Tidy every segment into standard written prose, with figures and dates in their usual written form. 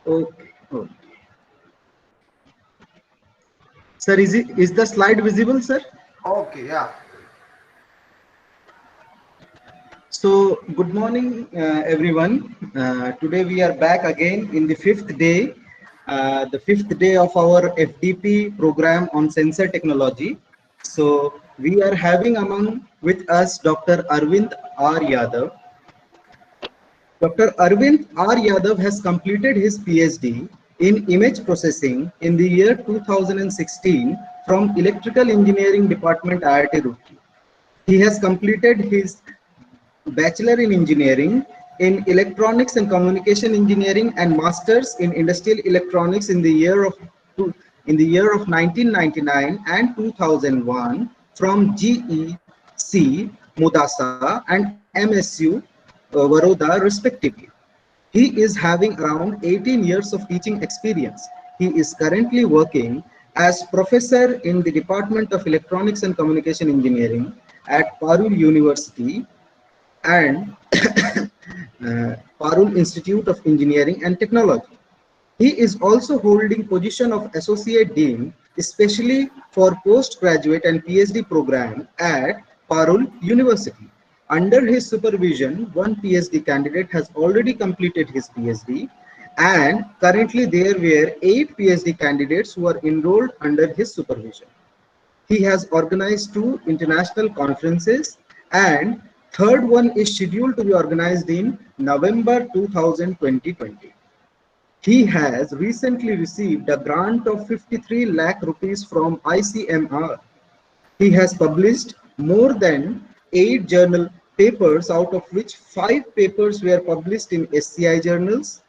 Okay. Okay. Sir, is the slide visible, sir? Okay, yeah. So, good morning, everyone. Today we are back again in the fifth day of our FDP program on sensor technology. So, we are having among with us Dr. Arvind R. Yadav. Dr. Arvind R. Yadav has completed his PhD in image processing in the year 2016 from Electrical Engineering Department, IIT Roorkee. He has completed his Bachelor in Engineering in Electronics and Communication Engineering and Masters in Industrial Electronics in the year of 1999 and 2001 from GEC Mudasa and MSU Baroda respectively. He is having around 18 years of teaching experience. He is currently working as professor in the Department of Electronics and Communication Engineering at Parul University and Parul Institute of Engineering and Technology. He is also holding position of Associate Dean, especially for postgraduate and PhD program at Parul University. Under his supervision, one PhD candidate has already completed his PhD, and currently there were 8 PhD candidates who are enrolled under his supervision. He has organized 2 international conferences, and third one is scheduled to be organized in November 2020. He has recently received a grant of 53 lakh rupees from ICMR. He has published more than 8 journal papers, out of which 5 papers were published in SCI journals.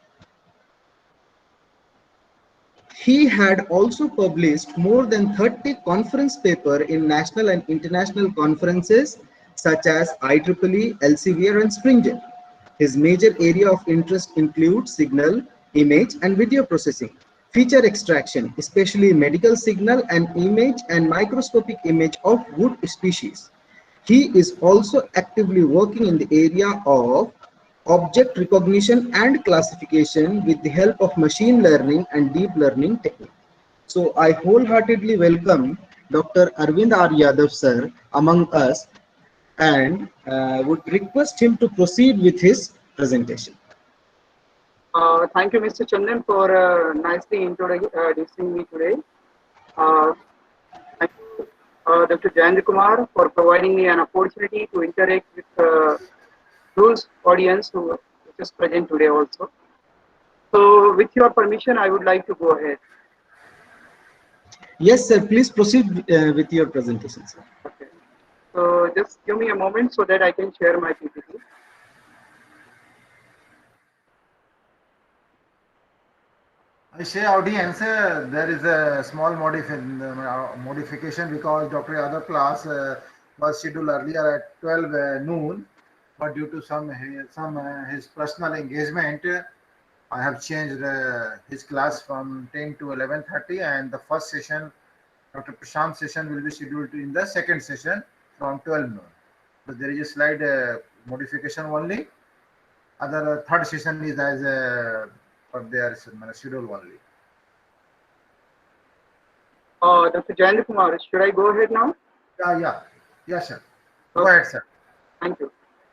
He had also published more than 30 conference papers in national and international conferences such as IEEE, Elsevier, and Springer. His major area of interest includes signal, image, and video processing, feature extraction, especially medical signal and image and microscopic image of wood species. He is also actively working in the area of object recognition and classification with the help of machine learning and deep learning technique. So I wholeheartedly welcome Dr. Arvind R. Yadav sir among us, and would request him to proceed with his presentation. Thank you, Mr. Chandan, for nicely introducing me today. Uh, Thank you, Dr. Jayendra Kumar, for providing me an opportunity to interact with those audience who is present today also. So, with your permission, I would like to go ahead. Yes, sir. Please proceed with your presentation, sir. Okay. So, just give me a moment so that I can share my PPT. I say audience, there is a small modification because Dr. Yadav class was scheduled earlier at 12 noon, but due to some his personal engagement, I have changed his class from 10 to 11:30, and the first session, Dr. Prashant session, will be scheduled in the second session from 12 noon. So there is a slight modification only. Other third session is as per their schedule only. Dr. Jayendra Kumar, should I go ahead now? Yeah, sir. Go Okay. ahead, sir. Thank you.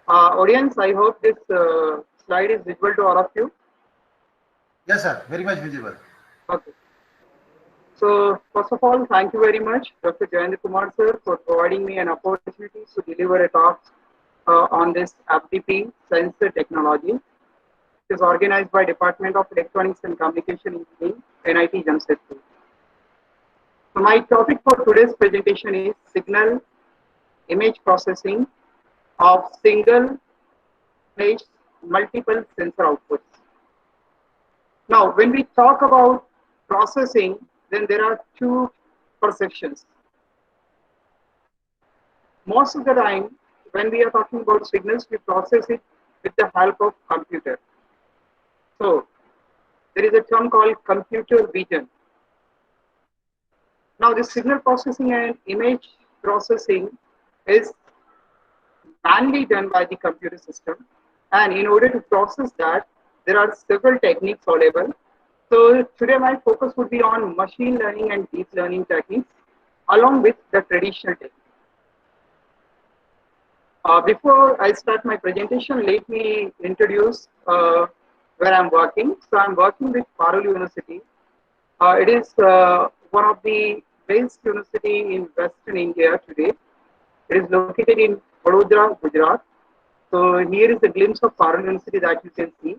Audience, I hope this slide is visible to all of you. Yes, sir. Very much visible. Okay. So, first of all, thank you very much, Dr. Jayendra Kumar sir, for providing me an opportunity to deliver a talk on this FDP sensor technology. It is organized by Department of Electronics and Communication Engineering, NIT Jamshedpur. So, my topic for today's presentation is signal image processing of single image multiple sensor outputs. Now, when we talk about processing, then there are two perceptions. Most of the time, when we are talking about signals, we process it with the help of computer. So, there is a term called computer vision. Now, this signal processing and image processing is manually done by the computer system. And in order to process that, there are several techniques available. So today my focus would be on machine learning and deep learning techniques along with the traditional techniques. Before I start my presentation, let me introduce where I'm working. So I'm working with Parul University. It is one of the best university in Western India today. It is located in Vadodara, Gujarat. So here is a glimpse of Parul University that you can see.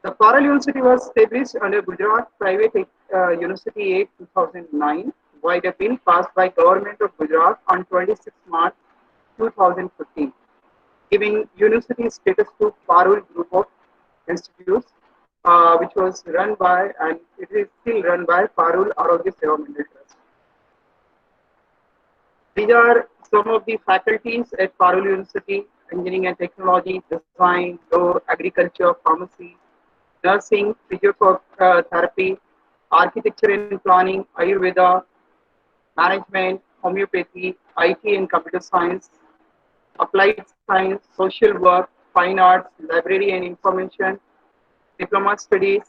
The Parul University was established under Gujarat Private University Act 2009 by the bill passed by Government of Gujarat on 26 March 2015, giving university status to Parul Group of Institutes, which was run by and it is still run by Parul Arogya Seva Mandal Trust. These are some of the faculties at Parul University: Engineering and Technology, Design, Law, Agriculture, Pharmacy, Nursing, Physiotherapy, Architecture and Planning, Ayurveda, Management, Homeopathy, IT and Computer Science, Applied Science, Social Work, Fine Arts, Library and Information, Diploma Studies,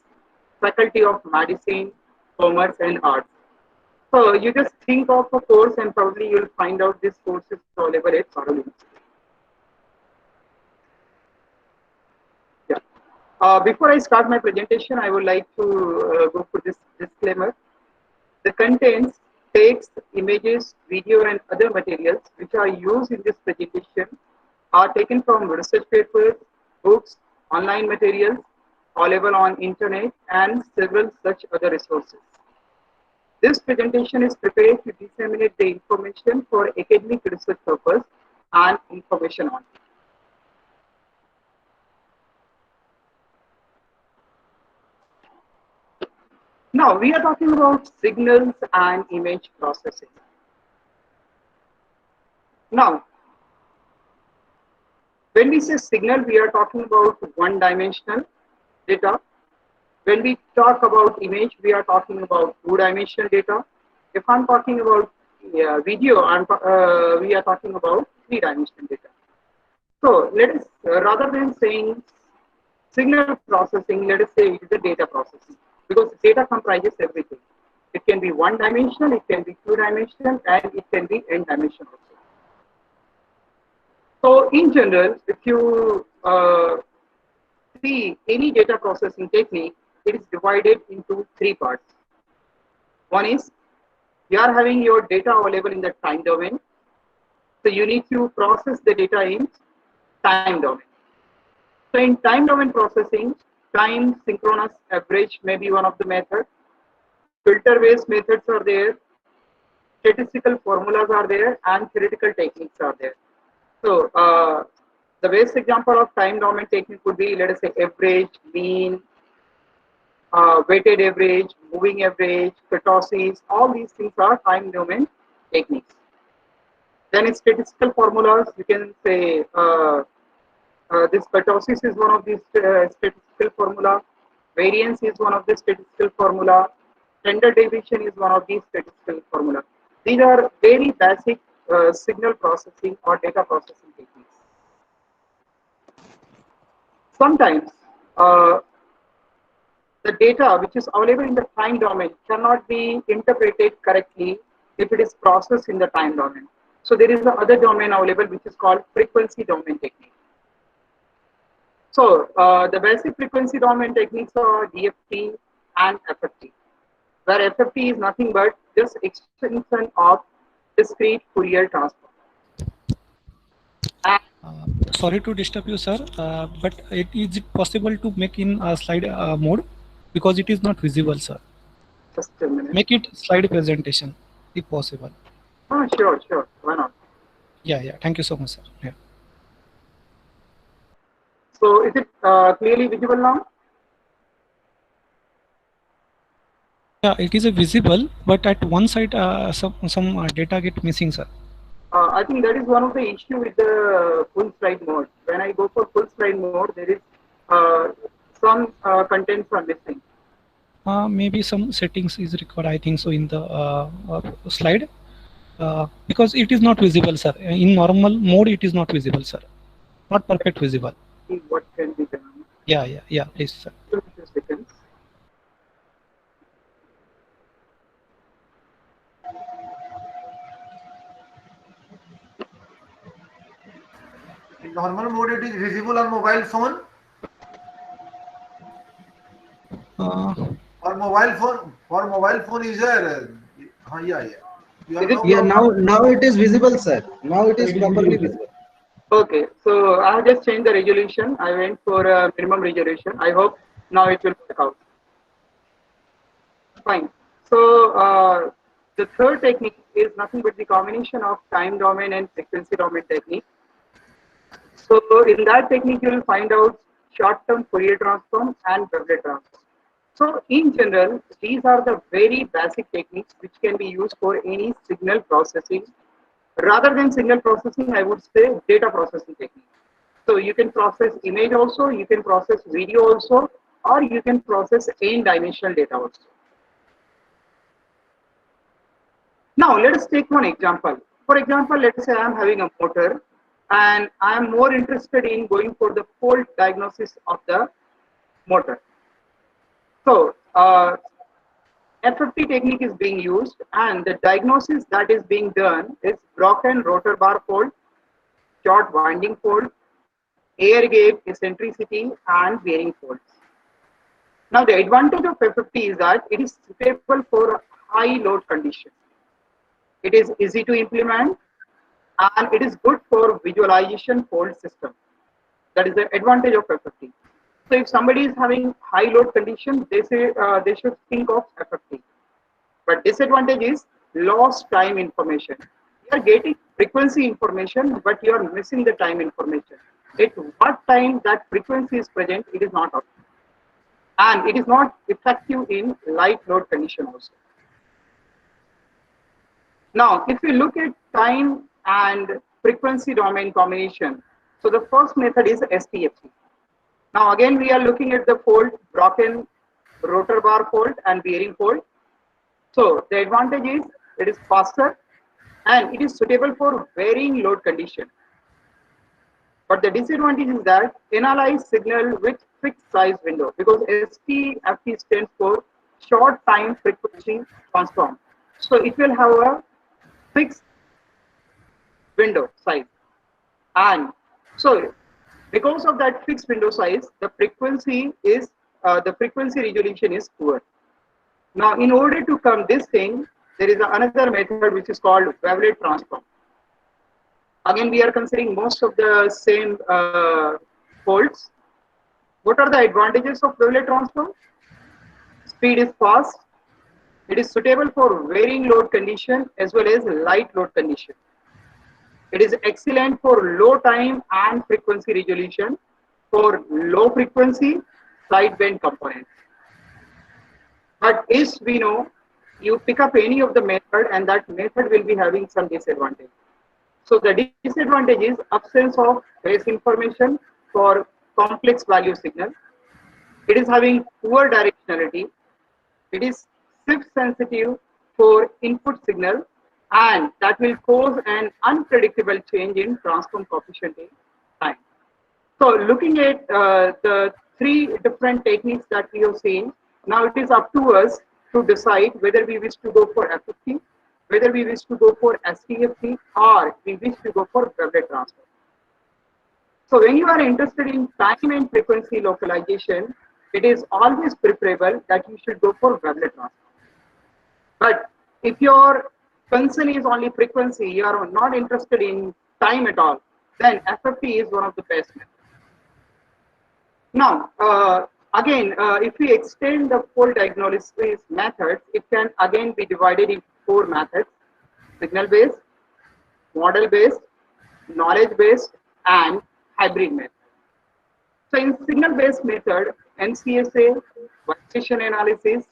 Faculty of Medicine, Commerce and Arts. So you just think of a course and probably you'll find out this course is available at Parul University. Before I start my presentation, I would like to go for this disclaimer. The contents, text, images, video, and other materials which are used in this presentation are taken from research papers, books, online materials, available on internet, and several such other resources. This presentation is prepared to disseminate the information for academic research purpose and information on. Now we are talking about signals and image processing. Now, when we say signal, we are talking about one-dimensional data. When we talk about image, we are talking about two-dimensional data. If I'm talking about video, we are talking about three-dimensional data. So let us, rather than saying signal processing, let us say it is a data processing, because data comprises everything. It can be one-dimensional, it can be two-dimensional, and it can be n-dimensional also. So in general, if you see any data processing technique, it is divided into three parts. One is you are having your data available in the time domain. So you need to process the data in time domain. So in time domain processing, time synchronous average may be one of the methods. Filter based methods are there. Statistical formulas are there, and theoretical techniques are there. So the best example of time domain technique would be, let us say, average, mean, weighted average, moving average, kurtosis. All these things are time domain techniques. Then in statistical formulas, you can say this kurtosis is one of these statistical formula. Variance is one of the statistical formula. Standard deviation is one of these statistical formula. These are very basic signal processing or data processing techniques. Sometimes the data which is available in the time domain cannot be interpreted correctly if it is processed in the time domain. So there is the other domain available which is called frequency domain technique. So the basic frequency domain techniques are DFT and FFT, where FFT is nothing but just extension of discrete Fourier transform. Sorry to disturb you, sir, but is it possible to make in slide mode, because it is not visible, sir? Just a minute. Make it slide presentation if possible. Oh, sure. Why not? Yeah. Thank you so much, sir. Yeah. So is it clearly visible now? Yeah, it is visible, but at one side some data get missing, sir. I think that is one of the issue with the full slide mode. When I go for full slide mode, there is some contents are missing. Maybe some settings is required, I think so, in the slide, because it is not visible, sir. In normal mode, it is not visible, sir. Not perfect visible. See what can be done. Yeah, please, sir. 2 seconds. In normal mode, it is visible on mobile phone. Uh, For mobile phone user, yeah. You have Is it no Yeah, problem. now it is visible, sir. Now it is properly visible. okay? So I have just changed the resolution. I went for a minimum resolution. I hope now it will work out. Fine. So the third technique is nothing but the combination of time domain and frequency domain technique. So in that technique, you will find out short-term Fourier transform and Doublet transform. So in general, these are the very basic techniques which can be used for any signal processing. Rather than signal processing, I would say data processing technique. So you can process image also, you can process video also, or you can process n-dimensional data also. Now let us take one example. For example, let's say I am having a motor and I am more interested in going for the fault diagnosis of the motor. So FFT technique is being used and the diagnosis that is being done is broken rotor bar fault, short winding fault, air gap eccentricity and bearing faults. Now the advantage of FFT is that it is suitable for high load conditions. It is easy to implement and it is good for visualization fault system. That is the advantage of FFT. So if somebody is having high load conditions, they say they should think of FFT. But disadvantage is lost time information. You are getting frequency information, but you are missing the time information. At what time that frequency is present, it is not out. And it is not effective in light load condition also. Now, if you look at time and frequency domain combination, so the first method is STFC. Now, again, we are looking at the fault, broken rotor bar fault and bearing fault. So, the advantage is it is faster and it is suitable for varying load condition. But the disadvantage is that analyze signal with fixed size window because STFT stands for short time frequency transform. So, it will have a fixed window size, and so because of that fixed window size the frequency resolution is poor. Now in order to come this thing, there is another method which is called wavelet transform. Again we are considering most of the same faults. What are the advantages of wavelet transform? Speed is fast, it is suitable for varying load condition as well as light load condition. It is excellent for low time and frequency resolution for low frequency sideband components. But as we know, you pick up any of the method and that method will be having some disadvantage. So the disadvantage is absence of base information for complex value signal. It is having poor directionality. It is shift sensitive for input signal and that will cause an unpredictable change in transform coefficient in time. So looking at the three different techniques that we have seen, now it is up to us to decide whether we wish to go for FFT, whether we wish to go for STFT, or we wish to go for wavelet transform. So when you are interested in time and frequency localization, it is always preferable that you should go for wavelet transform. But if your concern is only frequency, you are not interested in time at all, then FFT is one of the best methods. Now, if we extend the full diagnosis methods, it can again be divided into four methods: signal-based, model-based, knowledge-based, and hybrid method. So in signal-based method, NCSA, vibration analysis,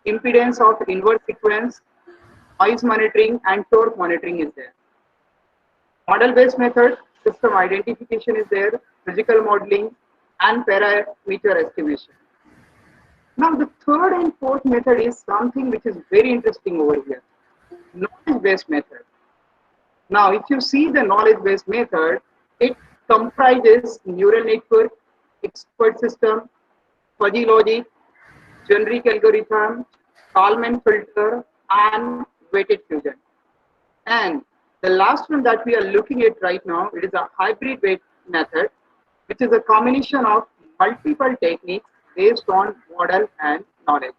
impedance of inverse sequence, noise monitoring, and torque monitoring is there. Model-based method, system identification is there, physical modeling, and parameter estimation. Now the third and fourth method is something which is very interesting over here, knowledge-based method. Now if you see the knowledge-based method, it comprises neural network, expert system, fuzzy logic, generic algorithm, Kalman filter, and weighted fusion. And the last one that we are looking at right now, it is a hybrid weight method, which is a combination of multiple techniques based on model and knowledge.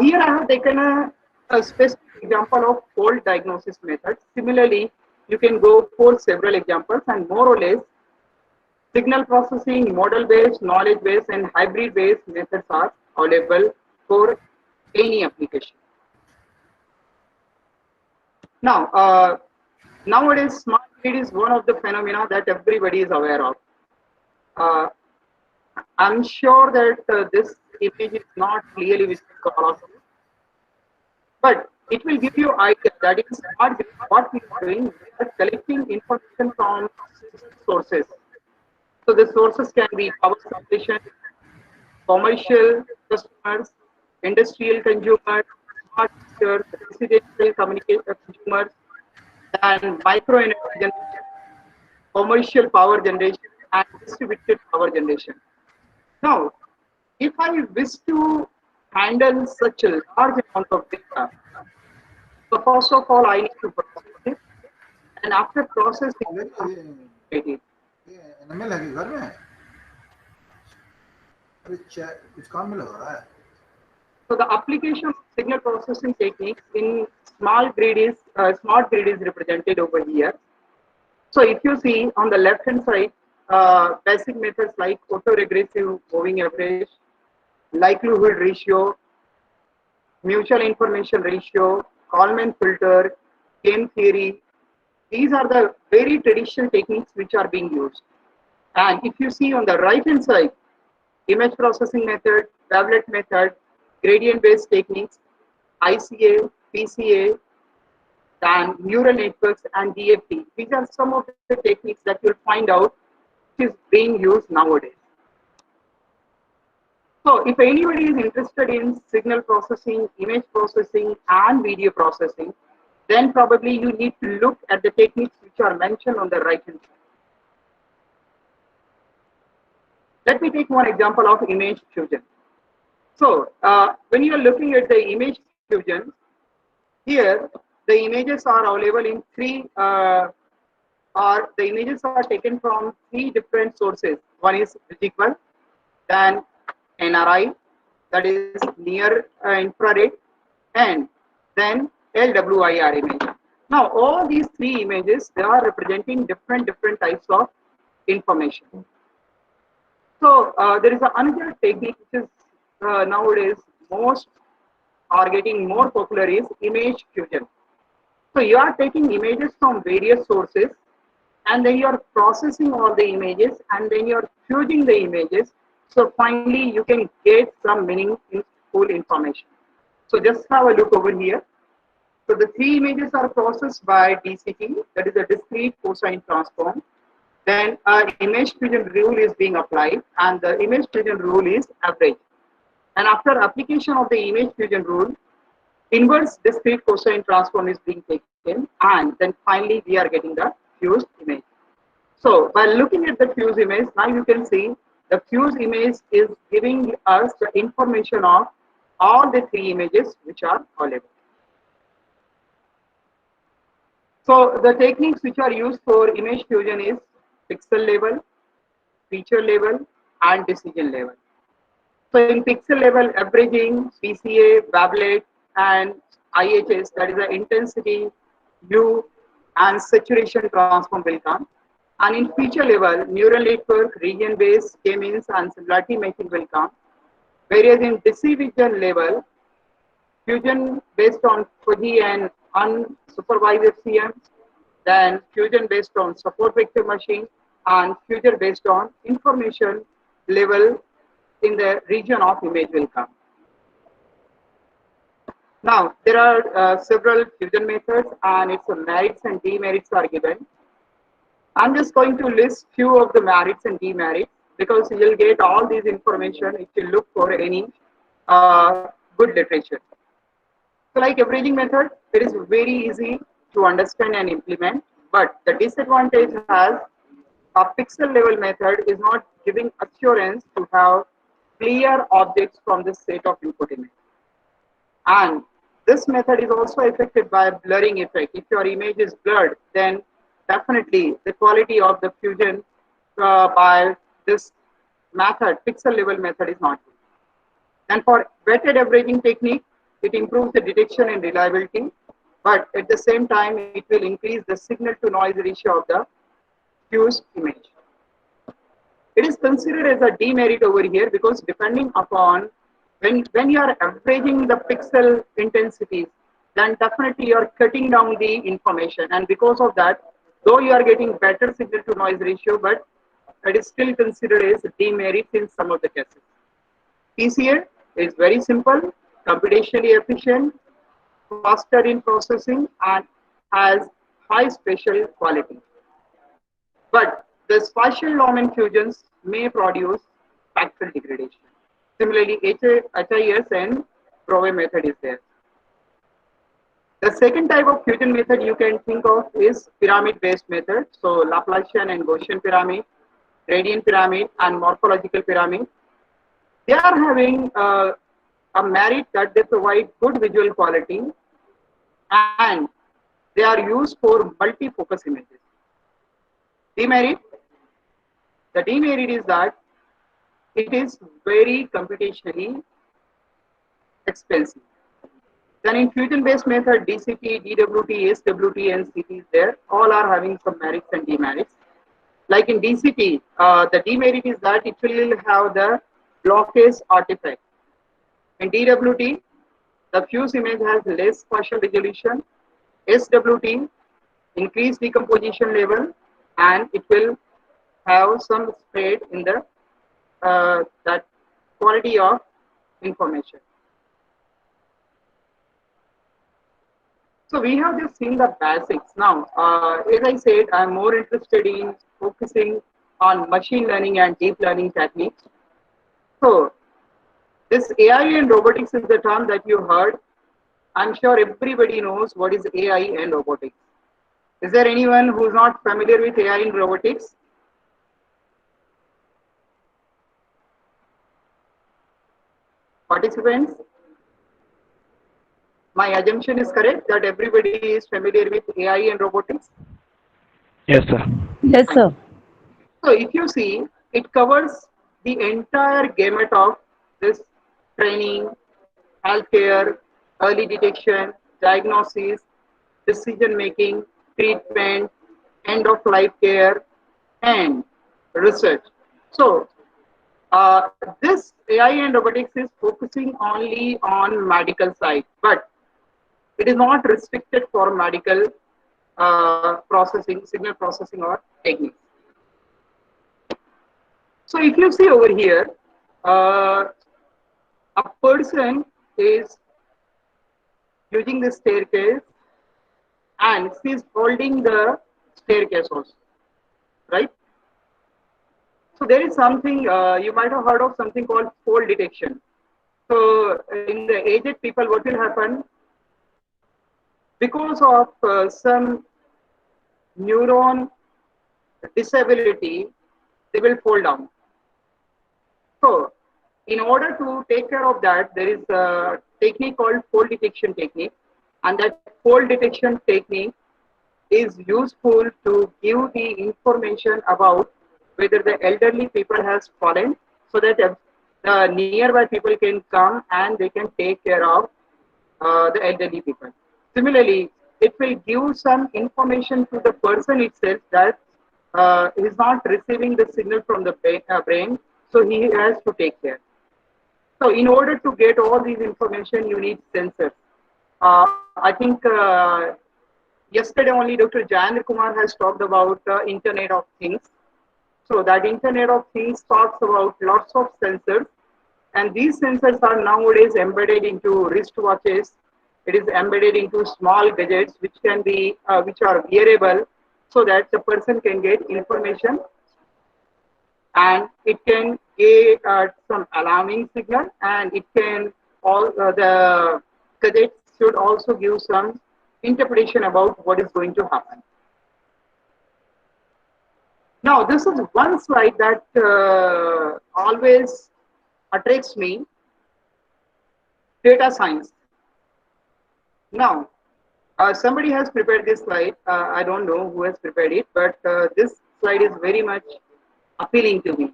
Here I have taken a specific example of fault diagnosis method. Similarly, you can go for several examples, and more or less signal processing, model-based, knowledge-based, and hybrid-based methods are available for any application. Now, nowadays, smart grid is one of the phenomena that everybody is aware of. Uh, I'm sure that this image is not clearly visible to all of you, but it will give you idea that in smart grid, what we are doing, we are collecting information from sources. So the sources can be power station, commercial customers, industrial consumers, smart meters, residential communication consumers, and micro energy generation, commercial power generation, and distributed power generation. Now, if I wish to handle such a large amount of data, so first of all, I need to process it, and after processing, it. ये NML है कि घर में? अरे कुछ काम में लगा रहा है. So the application of signal processing techniques in smart grid is represented over here. So if you see on the left hand side, basic methods like autoregressive moving average, likelihood ratio, mutual information ratio, Kalman filter, game theory. These are the very traditional techniques which are being used. And if you see on the right hand side, image processing method, wavelet method, gradient based techniques, ICA, PCA, and neural networks and DFT. These are some of the techniques that you'll find out which is being used nowadays. So if anybody is interested in signal processing, image processing, and video processing, then probably you need to look at the techniques which are mentioned on the right hand side. Let me take one example of image fusion. So when you are looking at the image fusion, here the images are available in the images are taken from three different sources. One is visual, then NRI, that is near infrared, and then LWIR image. Now all these three images, they are representing different types of information. So there is another technique which is nowadays most are getting more popular is image fusion. So you are taking images from various sources, and then you are processing all the images, and then you are fusing the images. So finally you can get some meaningful information. So just have a look over here. So the three images are processed by DCT, that is a discrete cosine transform. Then image fusion rule is being applied, and the image fusion rule is average. And after application of the image fusion rule, inverse discrete cosine transform is being taken, and then finally we are getting the fused image. So by looking at the fused image, now you can see the fused image is giving us the information of all the three images which are available. So the techniques which are used for image fusion is pixel level, feature level, and decision level. So in pixel level, averaging, PCA, wavelet, and IHS, that is the intensity, hue, and saturation transform will come. And in feature level, neural network, region-based, K-means, and similarity mapping will come. Whereas in decision level, fusion based on fuzzy and unsupervised FCM, then fusion based on support vector machine, and fusion based on information level in the region of image will come. Now, there are several fusion methods, and its merits and demerits are given. I'm just going to list few of the merits and demerits, because you'll get all these information if you look for any good literature. So like averaging method, it is very easy to understand and implement, but the disadvantage has a pixel level method is not giving assurance to have clear objects from the set of input image. And this method is also affected by a blurring effect. If your image is blurred, then definitely the quality of the fusion by this method, pixel level method, is not good. And for weighted averaging technique, it improves the detection and reliability, but at the same time, it will increase the signal to noise ratio of the fused image. It is considered as a demerit over here because depending upon when you are averaging the pixel intensities, then definitely you are cutting down the information. And because of that, though you are getting better signal to noise ratio, but it is still considered as a demerit in some of the cases. PCA is very simple, computationally efficient, faster in processing, and has high spatial quality. But the spatial Lyman fusions may produce spectral degradation. Similarly, HIS and Prove method is there. The second type of fusion method you can think of is pyramid-based method. So Laplacian and Gaussian pyramid, gradient pyramid, and morphological pyramid. They are having a merit that they provide good visual quality, and they are used for multi-focus images. Demerit. The demerit is that it is very computationally expensive. Then in fusion-based method, DCT, DWT, SWT, and CT is there. All are having some merits and demerits. Like in DCT, the demerit is that it will have the blockage artifact. In DWT, the fused image has less spatial resolution. SWT, increased decomposition level, and it will have some spread in the that quality of information. So we have just seen the basics. Now, as I said, I'm more interested in focusing on machine learning and deep learning techniques. So this AI and robotics is the term that you heard. I'm sure everybody knows what is AI and robotics. Is there anyone who's not familiar with AI and robotics? Participants? My assumption is correct that everybody is familiar with AI and robotics? Yes, sir. Yes, sir. So if you see, it covers the entire gamut of this training, healthcare, early detection, diagnosis, decision making, treatment, end of life care, and research. So this AI and robotics is focusing only on medical side, but it is not restricted for medical processing, signal processing or techniques. So if you see over here, a person is using the staircase and she is holding the staircase also, right? So there is something, you might have heard of something called fall detection. So in the aged people, what will happen? Because of some neuron disability, they will fall down. So in order to take care of that, there is a technique called fall detection technique, and that fall detection technique is useful to give the information about whether the elderly people has fallen, so that the nearby people can come and they can take care of the elderly people. Similarly, it will give some information to the person itself that he is not receiving the signal from the brain, so he has to take care. So in order to get all these information, you need sensors. I think yesterday only Dr. Jayendra Kumar has talked about Internet of Things. So that Internet of Things talks about lots of sensors, and these sensors are nowadays embedded into wristwatches. It is embedded into small gadgets which can be which are wearable, so that the person can get information, and it can give some alarming signal, and it can all the gadgets should also give some interpretation about what is going to happen. Now, this is one slide that always attracts me, data science. Now, somebody has prepared this slide. I don't know who has prepared it, but this slide is very much appealing to me.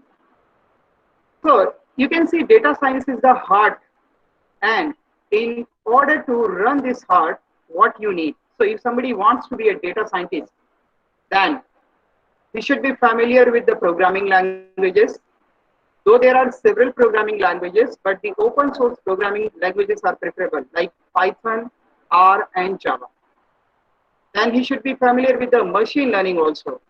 So, you can see data science is the heart, and in order to run this heart, what you need. So, if somebody wants to be a data scientist, then he should be familiar with the programming languages. Though there are several programming languages, but the open source programming languages are preferable, like Python, R, and Java. Then he should be familiar with the machine learning also,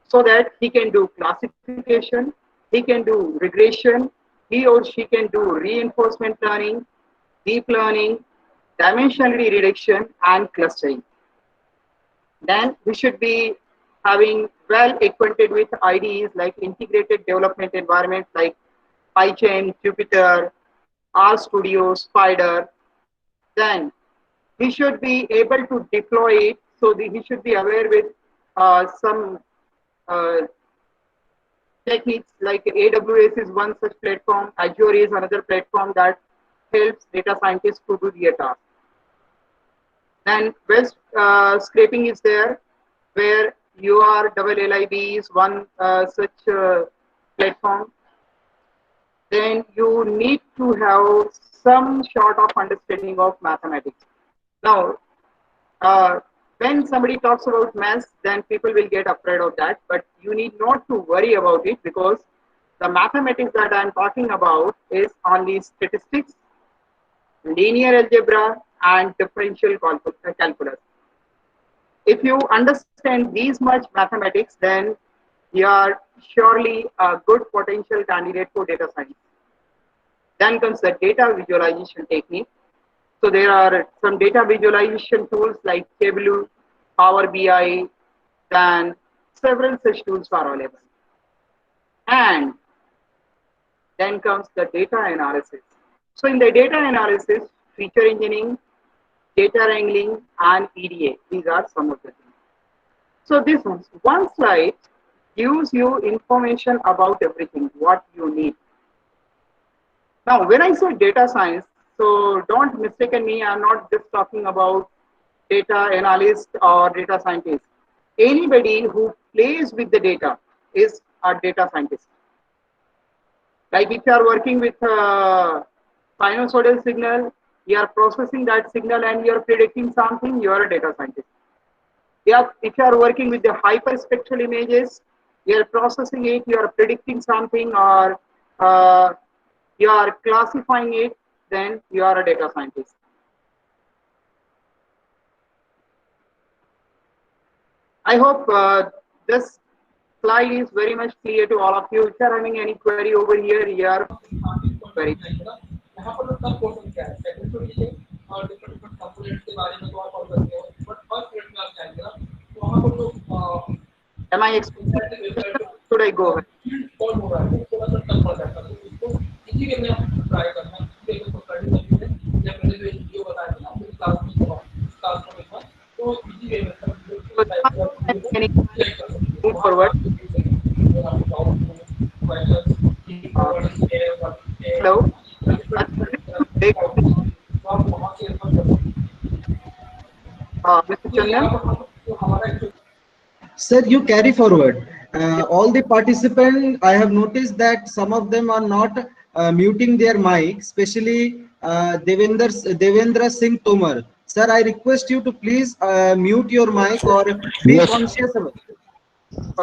so that he can do classification, he can do regression, he or she can do reinforcement learning, deep learning, dimensionality reduction, and clustering. Then we should be having well acquainted with IDEs like integrated development environments like PyCharm, Jupyter, RStudio, Spider. Then he should be able to deploy it, so he should be aware with some uh, techniques like AWS is one such platform, Azure is another platform that helps data scientists to do their task. Then web scraping is there, where URLLib is one such platform. Then you need to have some sort of understanding of mathematics. Now, when somebody talks about maths, then people will get afraid of that, but you need not to worry about it, because the mathematics that I'm talking about is only statistics, linear algebra, and differential calculus. If you understand these much mathematics, then you are surely a good potential candidate for data science. Then comes the data visualization technique. So there are some data visualization tools like Tableau, Power BI, then several such tools are available. And then comes the data analysis. So in the data analysis, feature engineering, data wrangling, and EDA, these are some of the things. So this one slide gives you information about everything, what you need. Now, when I say data science, so don't mistaken me, I'm not just talking about data analyst or data scientist. Anybody who plays with the data is a data scientist. Like if you are working with a sinusoidal signal, you are processing that signal and you are predicting something, you are a data scientist. If you are working with the hyperspectral images, you are processing it, you are predicting something, or you are classifying it, then you are a data scientist. I hope this slide is very much clear to all of you. If you are having any query over here, you are query. Am I explaining? Should I go ahead? Can you move forward? Hello? Mr. Chandan? Sir, you carry forward. All the participants, I have noticed that some of them are not muting their mic, especially Devendra Singh Tomar. Sir, I request you to please mute your mic or be Yes. conscious of it.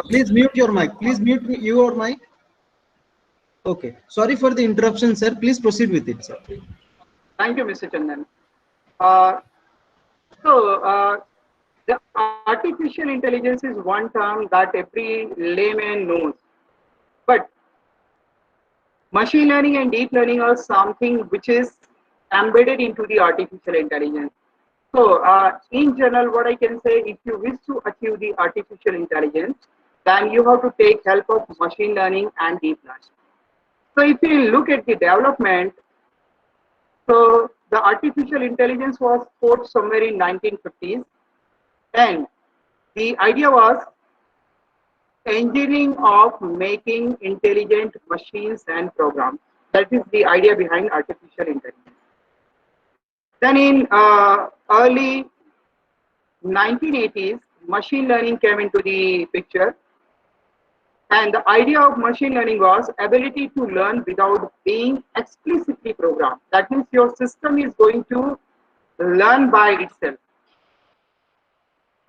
Please mute your mic. Please mute your mic. Okay. Sorry for the interruption, sir. Please proceed with it, sir. Thank you, Mr. Chandan. The artificial intelligence is one term that every layman knows, but machine learning and deep learning are something which is embedded into the artificial intelligence. So, in general, what I can say, if you wish to achieve the artificial intelligence, then you have to take help of machine learning and deep learning. So, if you look at the development, so the artificial intelligence was forged somewhere in 1950s, and the idea was engineering of making intelligent machines and programs. That is the idea behind artificial intelligence. Then in early 1980s, machine learning came into the picture. And the idea of machine learning was ability to learn without being explicitly programmed. That means your system is going to learn by itself.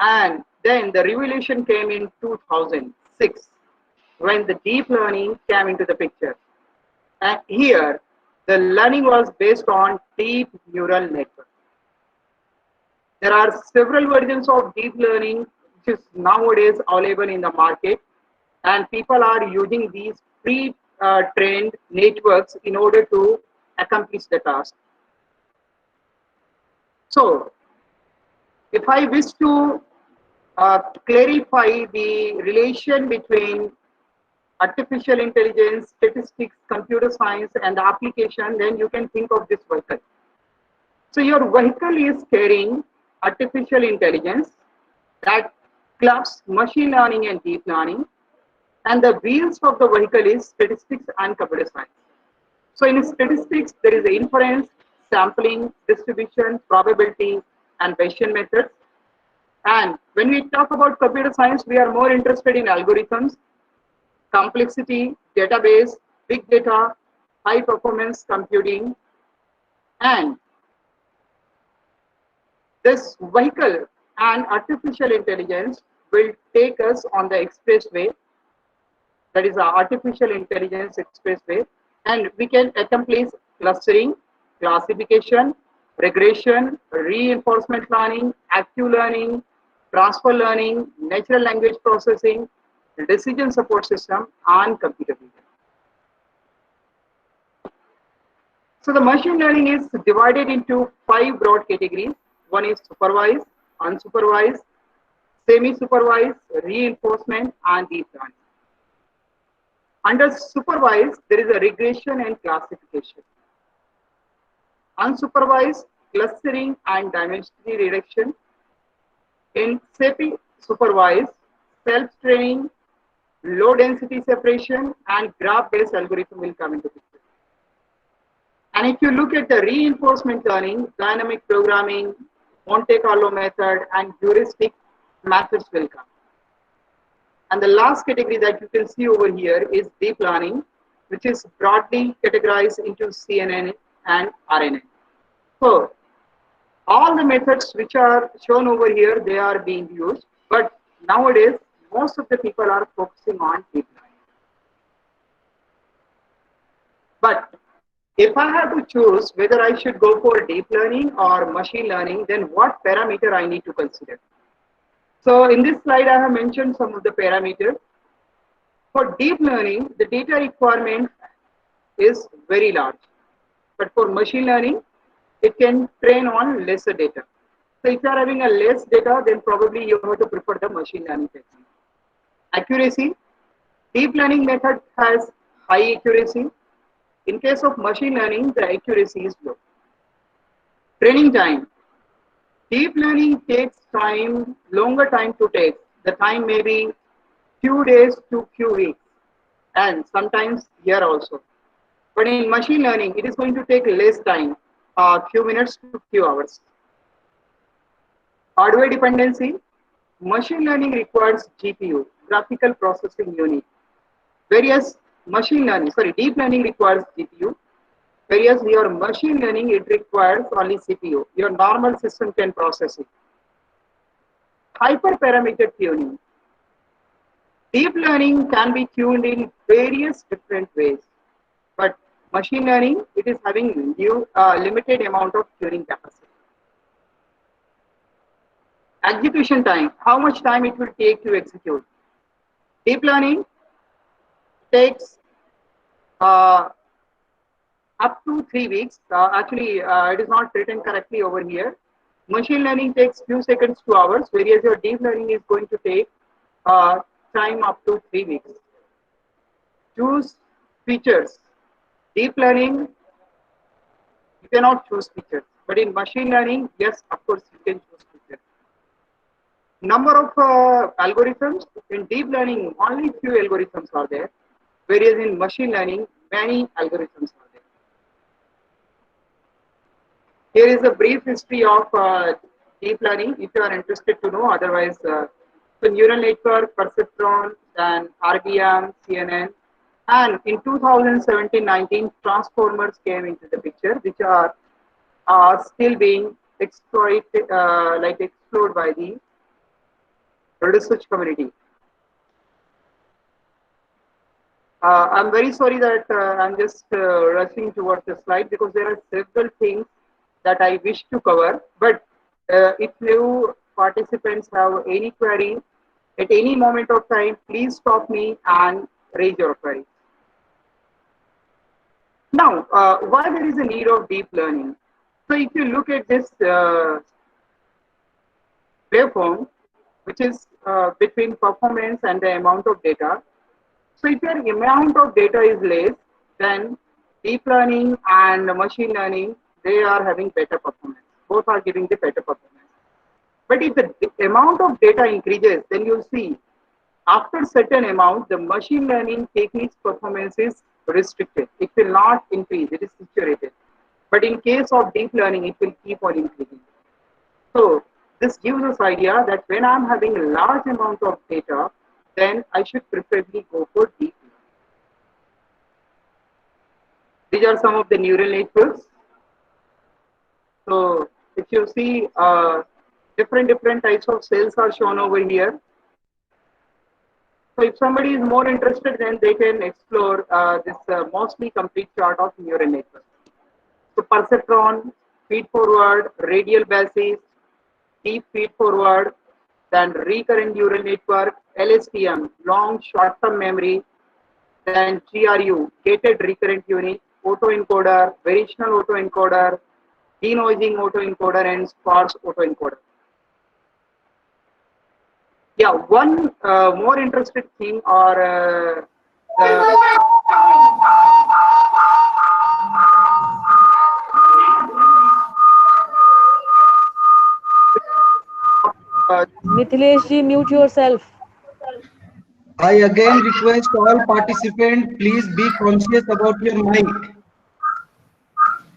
And then the revolution came in 2006 when the deep learning came into the picture. And here, the learning was based on deep neural networks. There are several versions of deep learning which is nowadays available in the market, and people are using these pre-trained networks in order to accomplish the task. So, if I wish to clarify the relation between artificial intelligence, statistics, computer science, and the application, then you can think of this vehicle. So your vehicle is carrying artificial intelligence that clubs machine learning and deep learning, and the wheels of the vehicle is statistics and computer science. So in statistics, there is inference, sampling, distribution, probability, and Bayesian methods. And when we talk about computer science, we are more interested in algorithms, complexity, database, big data, high performance computing, and this vehicle and artificial intelligence will take us on the expressway, that is our artificial intelligence expressway, and we can accomplish clustering, classification, regression, reinforcement learning, active learning, transfer learning, natural language processing, decision support system, and computer vision. So the machine learning is divided into 5 broad categories. One is supervised, unsupervised, semi-supervised, reinforcement, and deep learning. Under supervised, there is a regression and classification. Unsupervised, clustering and dimensionality reduction. In semi-supervised, self-training, low density separation, and graph-based algorithm will come into picture. And if you look at the reinforcement learning, dynamic programming, Monte Carlo method, and heuristic methods will come. And the last category that you can see over here is deep learning, which is broadly categorized into CNN and RNN. So all the methods which are shown over here, they are being used, but nowadays most of the people are focusing on deep learning. But if I have to choose whether I should go for deep learning or machine learning, then what parameter I need to consider? So in this slide, I have mentioned some of the parameters. For deep learning, the data requirement is very large. But for machine learning, it can train on lesser data. So if you are having a less data, then probably you have to prefer the machine learning technique. Accuracy, deep learning method has high accuracy. In case of machine learning, the accuracy is low. Training time. Deep learning takes time, longer time to take. The time may be few days to few weeks, and sometimes year also. But in machine learning, it is going to take less time, few minutes to few hours. Hardware dependency. Machine learning requires GPU, graphical processing unit. Whereas deep learning requires GPU. Whereas your machine learning, it requires only CPU. Your normal system can process it. Hyperparameter tuning. Deep learning can be tuned in various different ways, but machine learning, it is having limited amount of tuning capacity. Execution time, how much time it will take to execute. Deep learning takes up to 3 weeks. It is not written correctly over here. Machine learning takes few seconds to hours, whereas your deep learning is going to take time up to 3 weeks. Choose features. Deep learning, you cannot choose features. But in machine learning, yes, of course, you can choose features. Number of algorithms in deep learning, only few algorithms are there, whereas in machine learning, many algorithms are there. Here is a brief history of deep learning, if you are interested to know. Otherwise, the neural network, perceptron, then RBM, CNN, and in 2017-19, transformers came into the picture, which are still being exploited, explored by the research community. I'm very sorry that I'm just rushing towards the slide because there are several things that I wish to cover. But if you participants have any query at any moment of time, please stop me and raise your query. Now, why there is a need of deep learning? So if you look at this waveform, which is between performance and the amount of data. So if your amount of data is less, then deep learning and machine learning, they are having better performance. Both are giving the better performance. But if the amount of data increases, then you'll see after certain amount, the machine learning techniques performance is restricted. It will not increase, it is saturated. But in case of deep learning, it will keep on increasing. So this gives us idea that when I'm having a large amount of data, then I should preferably go for deep learning. These are some of the neural networks. So if you see different types of cells are shown over here. So if somebody is more interested, then they can explore this mostly complete chart of neural networks. So perceptron, feed forward, radial basis, deep feed forward, then recurrent neural network, LSTM, long short-term memory, then GRU, gated recurrent unit, autoencoder, variational autoencoder, denoising autoencoder, and sparse autoencoder. Yeah, one more interested thing are Mithilesh ji, mute yourself. I again request all participants, please be conscious about your mic.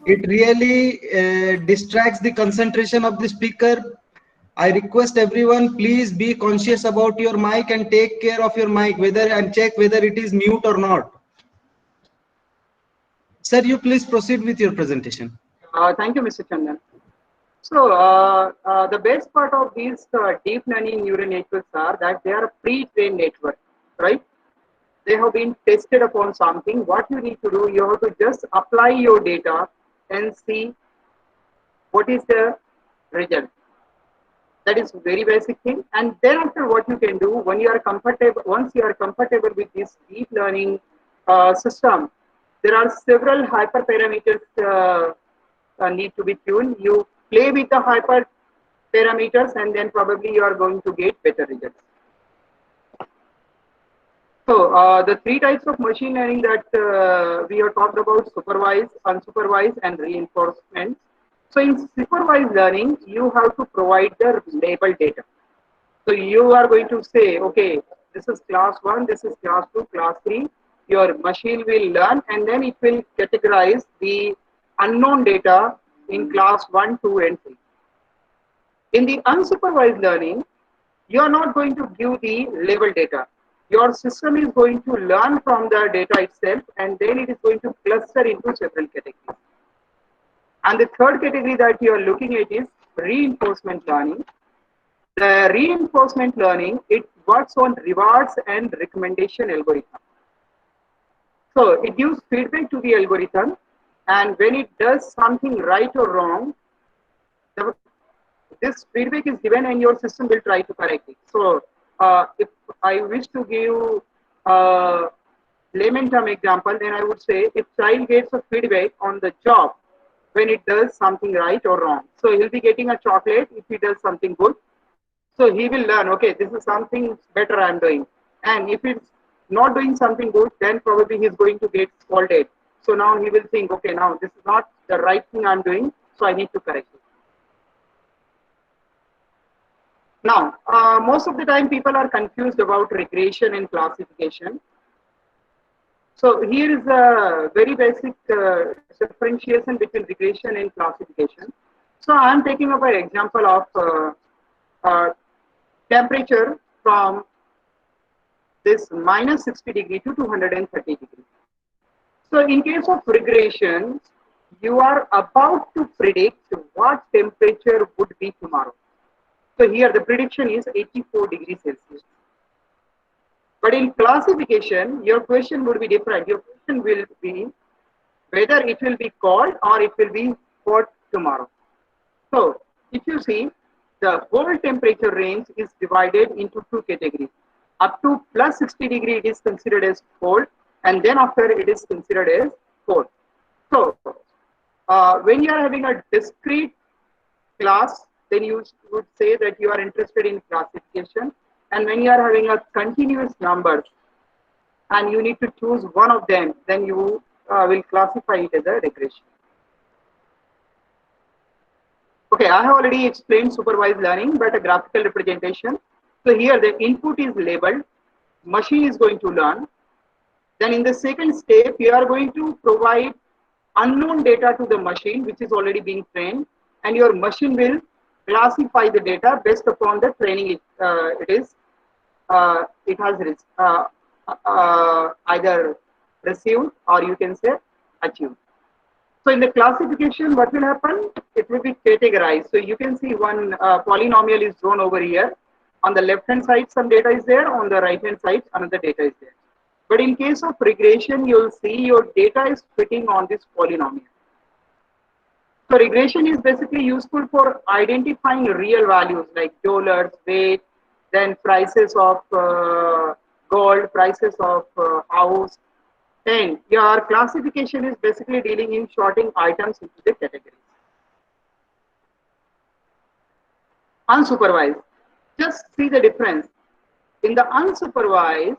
It really distracts the concentration of the speaker. I request everyone, please be conscious about your mic and take care of your mic, and check whether it is mute or not. Sir, you please proceed with your presentation. Thank you, Mr. Chandan. So the best part of these deep learning neural networks are that they are a pre-trained network, right? They have been tested upon something. What you need to do, you have to just apply your data and see what is the result. That is very basic thing. And then after, what you can do when you are comfortable, once you are comfortable with this deep learning system, there are several hyperparameters need to be tuned. You play with the hyperparameters, and then probably you are going to get better results. So the three types of machine learning that we have talked about: supervised, unsupervised, and reinforcement. So in supervised learning, you have to provide the labeled data. So you are going to say, okay, this is class 1, this is class 2, class 3. Your machine will learn, and then it will categorize the unknown data in class 1, 2, and 3. In the unsupervised learning, you are not going to give the labeled data. Your system is going to learn from the data itself, and then it is going to cluster into several categories. And the third category that you are looking at is reinforcement learning. The reinforcement learning, it works on rewards and recommendation algorithm. So it gives feedback to the algorithm, and when it does something right or wrong, this feedback is given and your system will try to correct it. So if I wish to give a layman term example, then I would say if child gets a feedback on the job when it does something right or wrong. So he'll be getting a chocolate if he does something good. So he will learn, okay, this is something better I'm doing. And if it's not doing something good, then probably he's going to get scolded. So now he will think, okay, now this is not the right thing I'm doing, so I need to correct it. Now, most of the time people are confused about regression and classification. So here is a very basic differentiation between regression and classification. So I am taking up an example of temperature from this minus 60 degree to 230 degree. So in case of regression, you are about to predict what temperature would be tomorrow. So here the prediction is 84 degrees Celsius. But in classification, your question would be different. Your question will be whether it will be cold or it will be hot tomorrow. So if you see, the whole temperature range is divided into two categories. Up to plus 60 degree it is considered as cold, and then after it is considered as cold. So when you are having a discrete class, then you would say that you are interested in classification. And when you are having a continuous number and you need to choose one of them, then you will classify it as a regression. Okay, I have already explained supervised learning, but a graphical representation. So here the input is labeled, machine is going to learn. Then in the second step, you are going to provide unknown data to the machine, which is already being trained, and your machine will classify the data based upon the training it has either received or you can say achieved. So in the classification, what will happen? It will be categorized. So you can see one polynomial is drawn over here. On the left hand side, some data is there. On the right hand side, another data is there. But in case of regression, you'll see your data is fitting on this polynomial. So regression is basically useful for identifying real values like dollars, weight, then prices of gold, prices of house. And your classification is basically dealing in sorting items into the categories. Unsupervised. Just see the difference. In the unsupervised,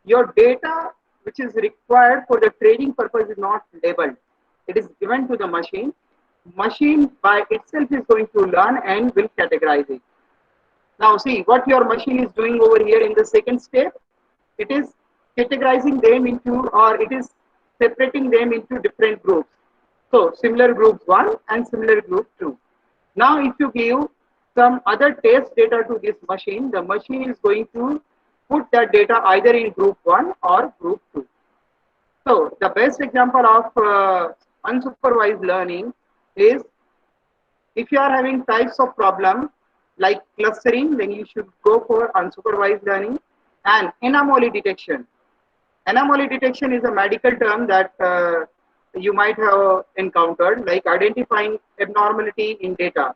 your data which is required for the trading purpose is not labeled. It is given to the machine. Machine by itself is going to learn and will categorize it. Now see what your machine is doing over here in the second step. It is categorizing them into, or it is separating them into different groups. So similar group 1 and similar group 2. Now if you give some other test data to this machine, the machine is going to put that data either in group 1 or group 2. So the best example of unsupervised learning is if you are having types of problem like clustering, then you should go for unsupervised learning. And anomaly detection. Anomaly detection is a medical term that you might have encountered, like identifying abnormality in data.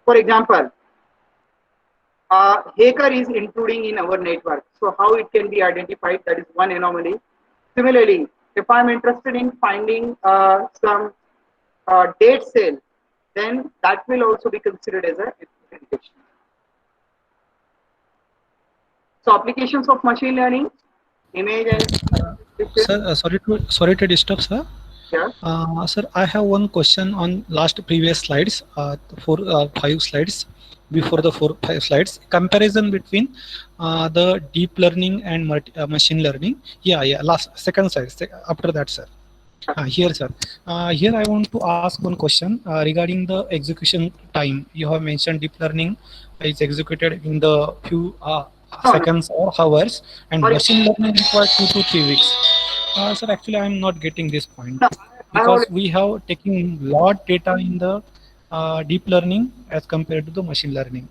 For example, a hacker is intruding in our network. So how it can be identified, that is one anomaly. Similarly, if I'm interested in finding some date sale, then that will also be considered as a detection. So applications of machine learning, image and Sir, sorry to disturb, sir. Yeah. Sir, I have one question on last previous slides, 5 slides, before the 5 slides, comparison between the deep learning and machine learning. Yeah, second slide, after that, sir. Here, sir. Here I want to ask one question regarding the execution time. You have mentioned deep learning is executed in the few seconds or hours, and machine learning requires 2 to 3 weeks. Sir, actually, I'm not getting this point because we have taken lot data in the deep learning as compared to the machine learning.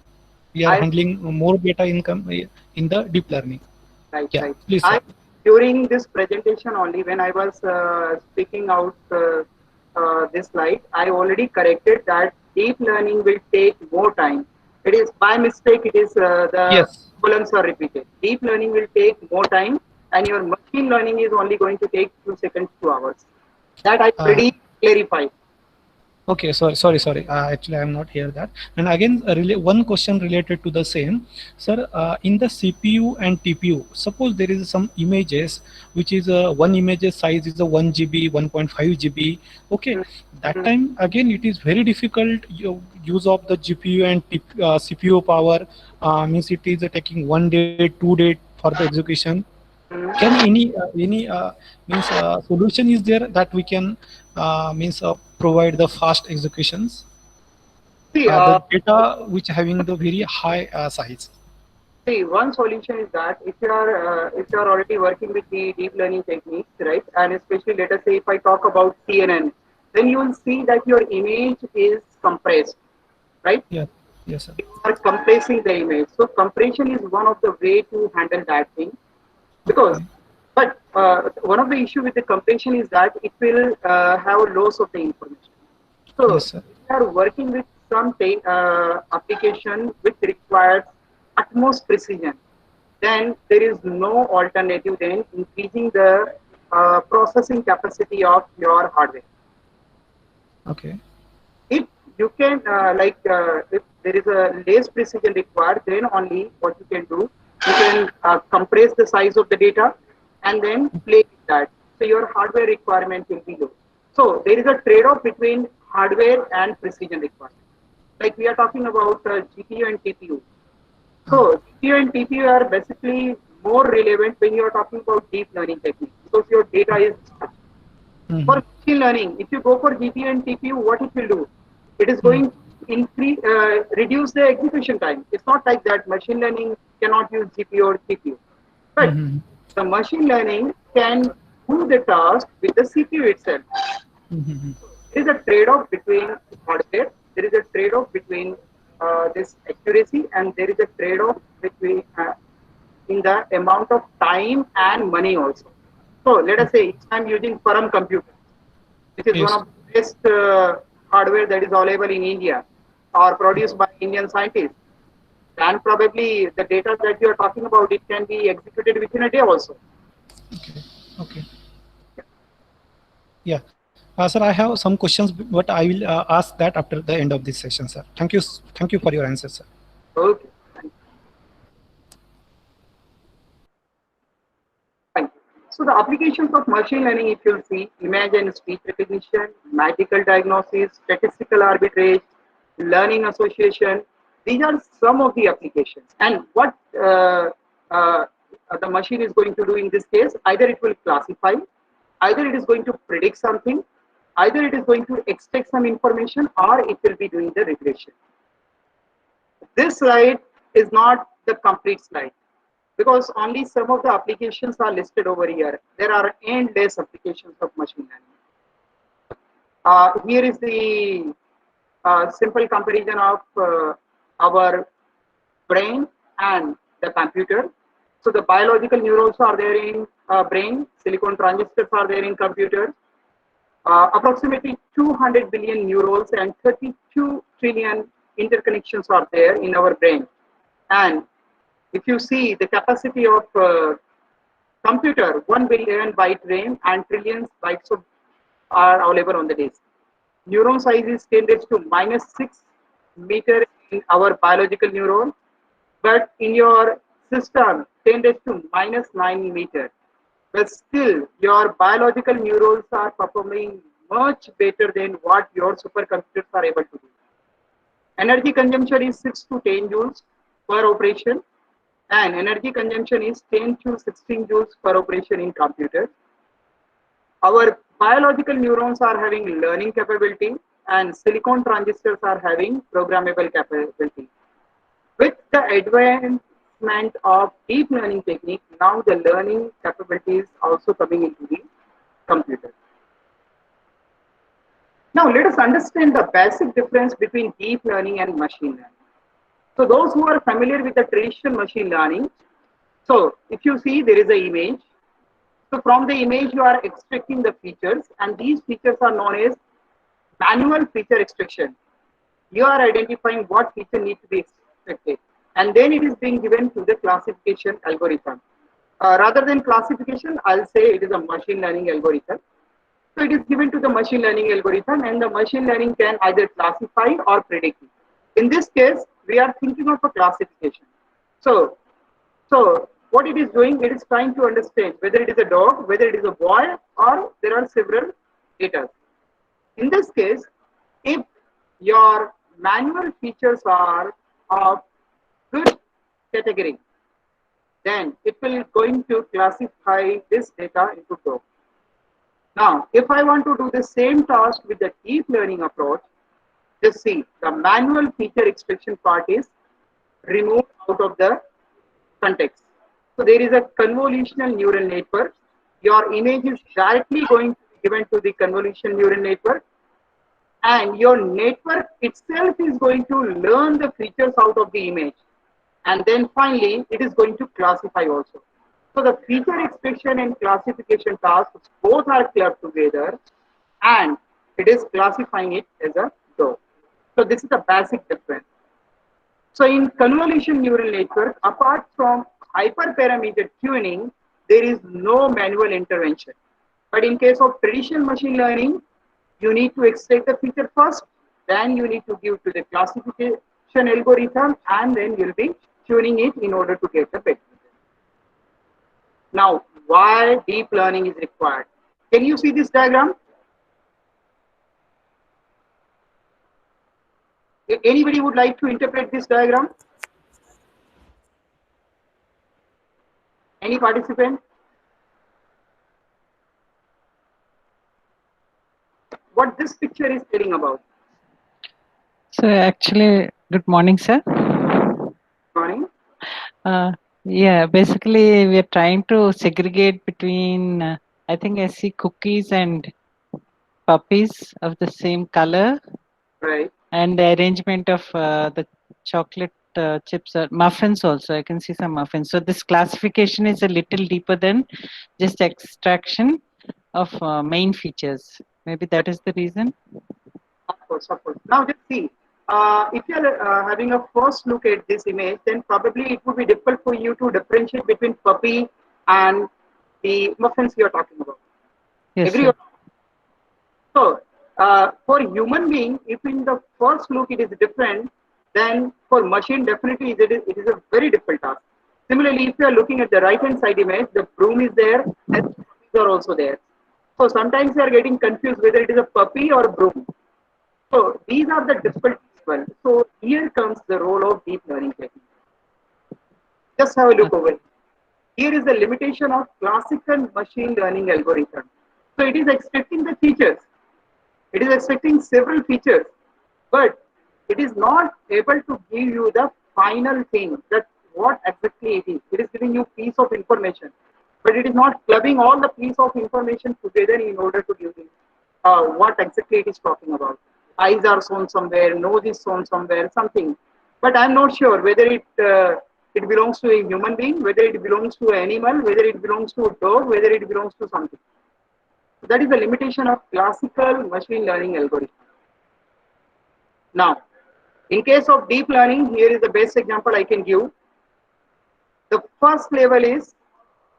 We are handling more data in the deep learning. Right, yeah, right. Please, sir. During this presentation only, when I was speaking out this slide, I already corrected that deep learning will take more time. It is by mistake, it is the columns are repeated. Deep learning will take more time, and your machine learning is only going to take 2 seconds, 2 hours. That I already clarified. Okay, sorry. Actually, I am not here that. And again, one question related to the same, sir. In the CPU and TPU, suppose there is some images which is one image size is a 1 GB, 1.5 GB. Okay, that Mhm. time again it is very difficult use of the GPU and CPU power. Means it is taking 1 day, 2 day for the execution. Can Mhm. any means solution is there that we can means provide the fast executions, See, the data which having the very high size. one solution is that if you are already working with the deep learning techniques, right, and especially let us say if I talk about CNN, then you will see that your image is compressed, right? Yeah, yes sir. You are compressing the image. So compression is one of the way to handle that thing because, Okay. but one of the issue with the compression is that it will have loss of the information. Yes So sir. we are working with some application which requires utmost precision. Then there is no alternative than increasing the processing capacity of your hardware. Okay. If you can, if there is a less precision required, then only what you can do, you can compress the size of the data and then play with that. So your hardware requirement will be low. So there is a trade-off between hardware and precision requirement. Like we are talking about GPU and TPU. So GPU and TPU are basically more relevant when you are talking about deep learning techniques because your data is large. For Mm-hmm. machine learning, if you go for GPU and TPU, what it will do? It is Mm-hmm. going to reduce the execution time. It's not like that machine learning cannot use GPU or TPU. But Mm-hmm. the machine learning can do the task with the CPU itself. Mm-hmm. There is a trade-off between hardware. There is a trade-off between this accuracy, and there is a trade-off between in the amount of time and money also. So let us say if I'm using Param computer, which is one Yes. of the best hardware that is available in India or produced by Indian scientists, then probably the data that you are talking about it can be executed within a day also. Okay. Okay. Yeah. Sir, I have some questions, but I will ask that after the end of this session, sir. Thank you. Thank you for your answer, sir. Okay. Fine. So the applications of machine learning, if you'll see, image and speech recognition, medical diagnosis, statistical arbitrage, learning association, these are some of the applications. And what uh, the machine is going to do in this case, either it will classify, either it is going to predict something, either it is going to extract some information, or it will be doing the regression. This slide is not the complete slide because only some of the applications are listed over here. There are endless applications of machine learning. Here is the simple comparison of our brain and the computer. So the biological neurons are there in brain, silicon transistors are there in computer. Approximately 200 billion neurons and 32 trillion interconnections are there in our brain. And if you see the capacity of computer, 1 billion byte RAM and trillions bytes of are available on the disk. Neuron size is 10 raised to minus 6 meter in our biological neuron, but in your system, 10 raised to minus 9 meter. But still, your biological neurons are performing much better than what your supercomputers are able to do. Energy consumption is 6 to 10 joules per operation, and energy consumption is 10 to 16 joules per operation in computers. Our biological neurons are having learning capability, and silicon transistors are having programmable capability. With the advancement of deep learning technique, now the learning capability is also coming into the computer. Now let us understand the basic difference between deep learning and machine learning. So those who are familiar with the traditional machine learning, so if you see there is an image, so from the image you are extracting the features, and these features are known as manual feature extraction. You are identifying what feature need to be extracted, and then it is being given to the classification algorithm. Rather than classification, I'll say it is a machine learning algorithm. So it is given to the machine learning algorithm, and the machine learning can either classify or predict it. In this case, we are thinking of a classification. So what it is doing, it is trying to understand whether it is a dog, whether it is a boy, or there are several data. In this case, if your manual features are of good category, then it will going to classify this data into dog. Now, if I want to do the same task with the deep learning approach, just see the manual feature extraction part is removed out of the context. So there is a convolutional neural network. Your image is directly going to be given to the convolutional neural network, and your network itself is going to learn the features out of the image, and then finally it is going to classify also. So the feature extraction and classification tasks both are clubbed together, and it is classifying it as a dog. So this is the basic difference. So in convolution neural network, apart from hyperparameter tuning, there is no manual intervention. But in case of traditional machine learning, you need to extract the feature first, then you need to give to the classification algorithm, and then you'll be tuning it in order to get the better. Now, why deep learning is required? Can you see this diagram? Anybody would like to interpret this diagram? Any participant? What this picture is telling about? So actually, good morning, sir. Morning. Yeah, basically we are trying to segregate between, I think I see cookies and puppies of the same color, Right. and the arrangement of the chocolate chips or muffins also. I can see some muffins. So this classification is a little deeper than just extraction of main features. Maybe that is the reason. Of course, of course. Now just see, if you are having a first look at this image, then probably it would be difficult for you to differentiate between puppy and the muffins you are talking about. Yes, Agree? sir. So for human being, if in the first look it is different, then for machine definitely it is a very difficult task. Similarly, if you are looking at the right hand side image, the broom is there and puppies are also there. So sometimes you are getting confused whether it is a puppy or a broom. So these are the difficulties. Well, so here comes the role of deep learning technique. Just have a look over here. Here is the limitation of classical machine learning algorithm. So it is expecting the features. It is expecting several features, but it is not able to give you the final thing, that what exactly it is. It is giving you piece of information, but it is not clubbing all the piece of information together in order to give you what exactly it is talking about. Eyes are shown somewhere, nose is shown somewhere, something. But I'm not sure whether it belongs to a human being, whether it belongs to an animal, whether it belongs to a dog, whether it belongs to something. So that is the limitation of classical machine learning algorithm. Now, in case of deep learning, here is the best example I can give. The first level is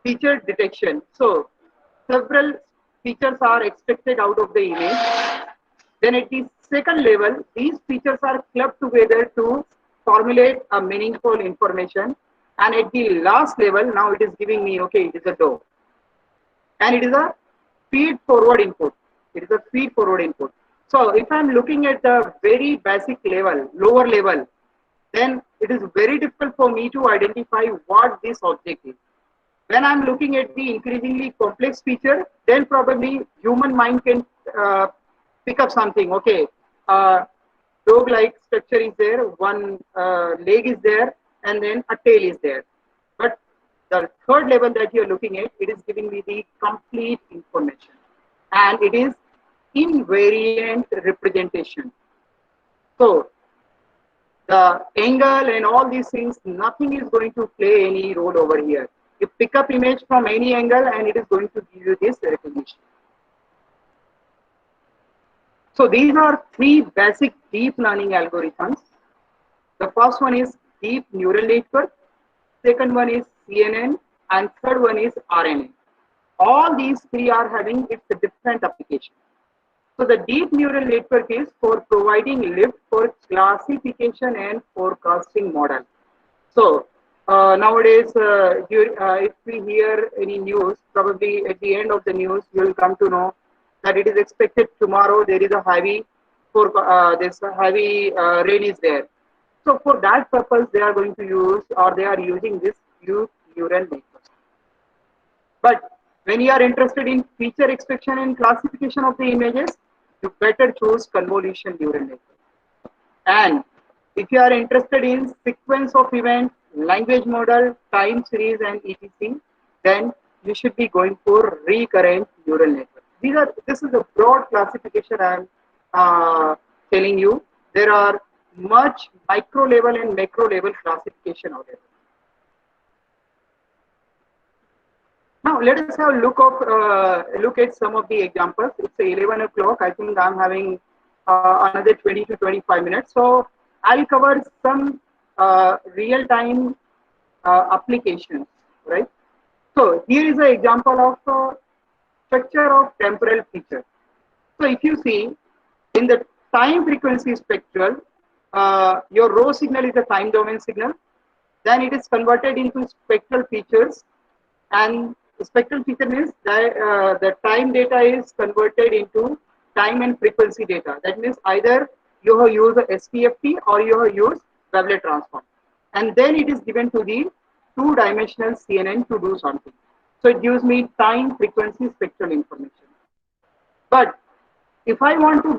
feature detection. So several features are extracted out of the image. Then at the second level, these features are clubbed together to formulate a meaningful information. And at the last level, now it is giving me, okay, it is a dog. And it is a feed forward input. It is a feed forward input. So if I'm looking at the very basic level, lower level, then it is very difficult for me to identify what this object is. When I'm looking at the increasingly complex feature, then probably human mind can pick up something. Okay, dog-like structure is there, one leg is there, and then a tail is there. But the third level that you're looking at, it is giving me the complete information, and it is invariant representation. So the angle and all these things, nothing is going to play any role over here. You pick up image from any angle and it is going to give you this recognition. So these are three basic deep learning algorithms. The first one is deep neural network, second one is CNN, and third one is RNN. all these three are having its different application. So the deep neural network is for providing lift for classification and forecasting model. So nowadays, if we hear any news, probably at the end of the news, you will come to know that it is expected tomorrow there is a heavy, this heavy rain is there. So for that purpose, they are going to use, or they are using this deep neural network. But when you are interested in feature extraction and classification of the images, you better choose convolution neural network. And if you are interested in sequence of events, language model, time series, and etc., then you should be going for recurrent neural network. This is a broad classification I am telling you. There are much micro level and macro level classification out there. Now let us have a look at some of the examples. It's 11 o'clock. I think I'm having another 20 to 25 minutes. So I'll cover some real-time applications, right? So here is an example of structure of temporal feature. So if you see in the time frequency spectral, your row signal is a time domain signal. Then it is converted into spectral features, and the spectral feature means that the time data is converted into time and frequency data. That means either you have used a SPFT or you have used Wavelet transform, and then it is given to the two-dimensional CNN to do something. So it gives me time, frequency, spectral information. But if I want to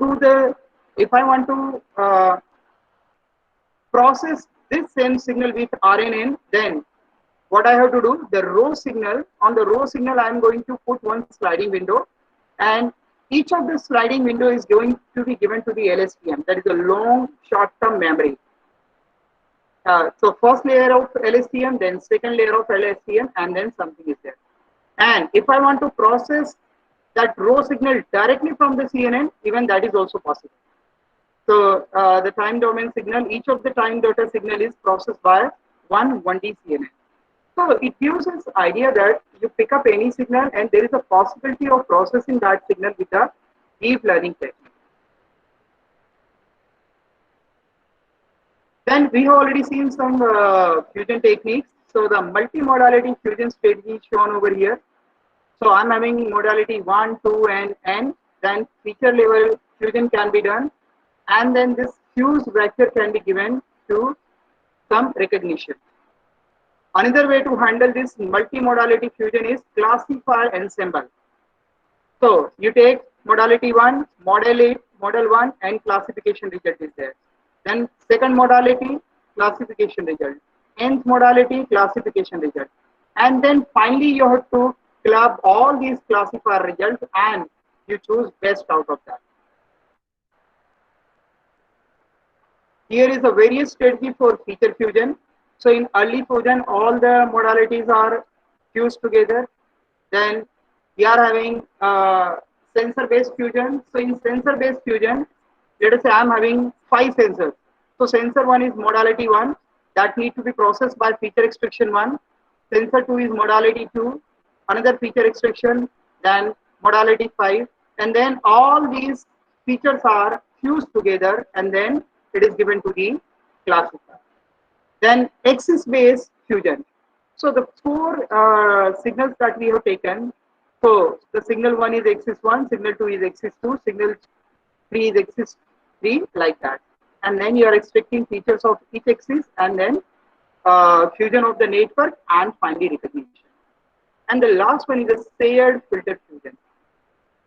process this same signal with RNN, then what I have to do, the row signal, on the row signal I am going to put one sliding window, and each of the sliding window is going to be given to the LSTM, that is a long short-term memory. So first layer of LSTM, then second layer of LSTM, and then something is there. And if I want to process that row signal directly from the CNN, even that is also possible. So the time domain signal, each of the time data signal is processed by one 1D CNN. So it gives us idea that you pick up any signal and there is a possibility of processing that signal with a deep learning technique. Then we have already seen some fusion techniques. So the multi-modality fusion strategy is shown over here. So I'm having modality 1, 2, and N. Then feature level fusion can be done, and then this fuse vector can be given to some recognition. Another way to handle this multi-modality fusion is classify ensemble. So you take modality 1, model 1, and classification result is there. Then second modality, classification result. Nth modality, classification result. And then finally you have to club all these classifier results and you choose best out of that. Here is a various strategy for feature fusion. So in early fusion, all the modalities are fused together. Then we are having sensor-based fusion. So in sensor-based fusion, let us say I am having 5 sensors. So sensor 1 is modality 1 that need to be processed by feature extraction 1. Sensor 2 is modality 2, another feature extraction, then modality 5. And then all these features are fused together and then it is given to the classifier. Then axis-based fusion. So the 4 signals that we have taken, so the signal 1 is axis 1, signal 2 is axis 2, signal 3 is axis 3, like that. And then you are extracting features of each axis and then fusion of the network and finally recognition. And the last one is a shared filtered fusion.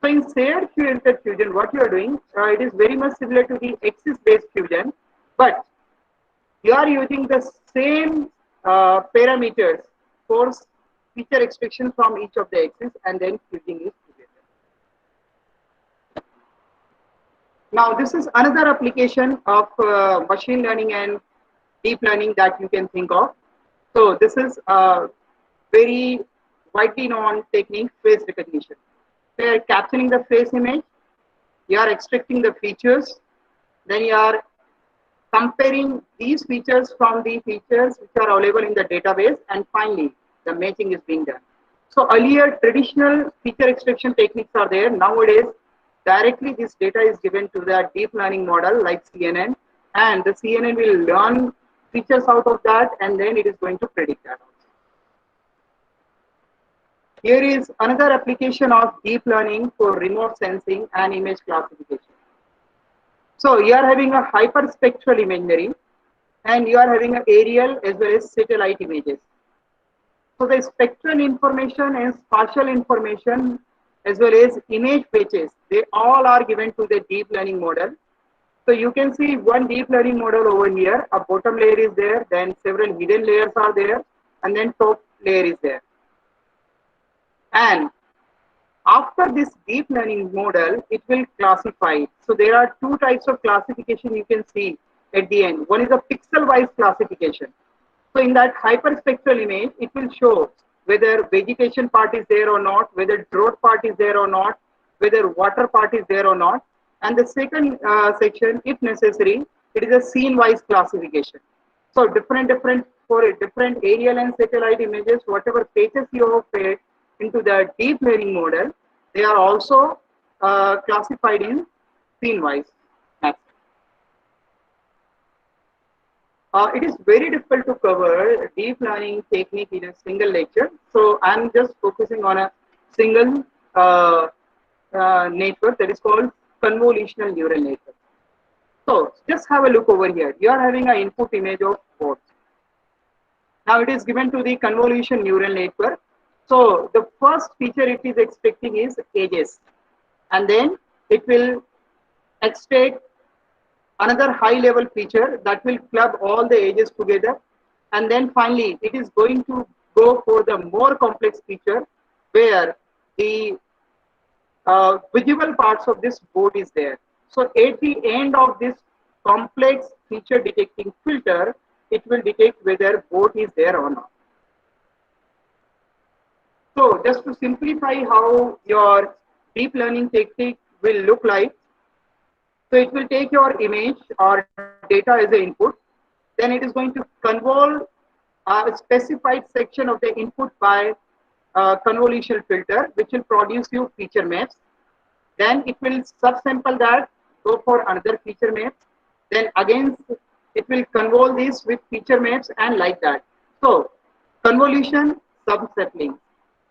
So in shared filtered fusion, what you are doing, it is very much similar to the axis-based fusion, but you are using the same parameters for feature extraction from each of the axes and then fusing it together. Now this is another application of machine learning and deep learning that you can think of. So this is a very widely known technique, face recognition. So you are capturing the face image, you are extracting the features, then you are comparing these features from the features which are available in the database, and finally the matching is being done. So earlier traditional feature extraction techniques are there. Nowadays, directly this data is given to the deep learning model like CNN, and the CNN will learn features out of that, and then it is going to predict that. Here is another application of deep learning for remote sensing and image classification. So you are having a hyperspectral imagery, and you are having an aerial as well as satellite images. So the spectral information and spatial information as well as image patches, they all are given to the deep learning model. So you can see one deep learning model over here, a bottom layer is there, then several hidden layers are there, and then top layer is there. And after this deep learning model, it will classify. So there are two types of classification you can see at the end. One is a pixel-wise classification. So in that hyperspectral image, it will show whether vegetation part is there or not, whether drought part is there or not, whether water part is there or not. And the second section, if necessary, it is a scene-wise classification. So different for different aerial and satellite images, whatever pages you have fed into the deep learning model, they are also classified in scene-wise. It is very difficult to cover deep learning technique in a single lecture. So I'm just focusing on a single network that is called convolutional neural network. So just have a look over here. You are having an input image of both. Now it is given to the convolution neural network. So the first feature it is expecting is edges, and then it will extract another high level feature that will club all the edges together, and then finally it is going to go for the more complex feature where the visible parts of this board is there. So at the end of this complex feature detecting filter, it will detect whether board is there or not. So just to simplify how your deep learning technique will look like, so it will take your image or data as an input, then it is going to convolve a specified section of the input by convolutional filter, which will produce you feature maps. Then it will subsample that, go for another feature map. Then again, it will convolve this with feature maps and like that. So convolution, subsampling,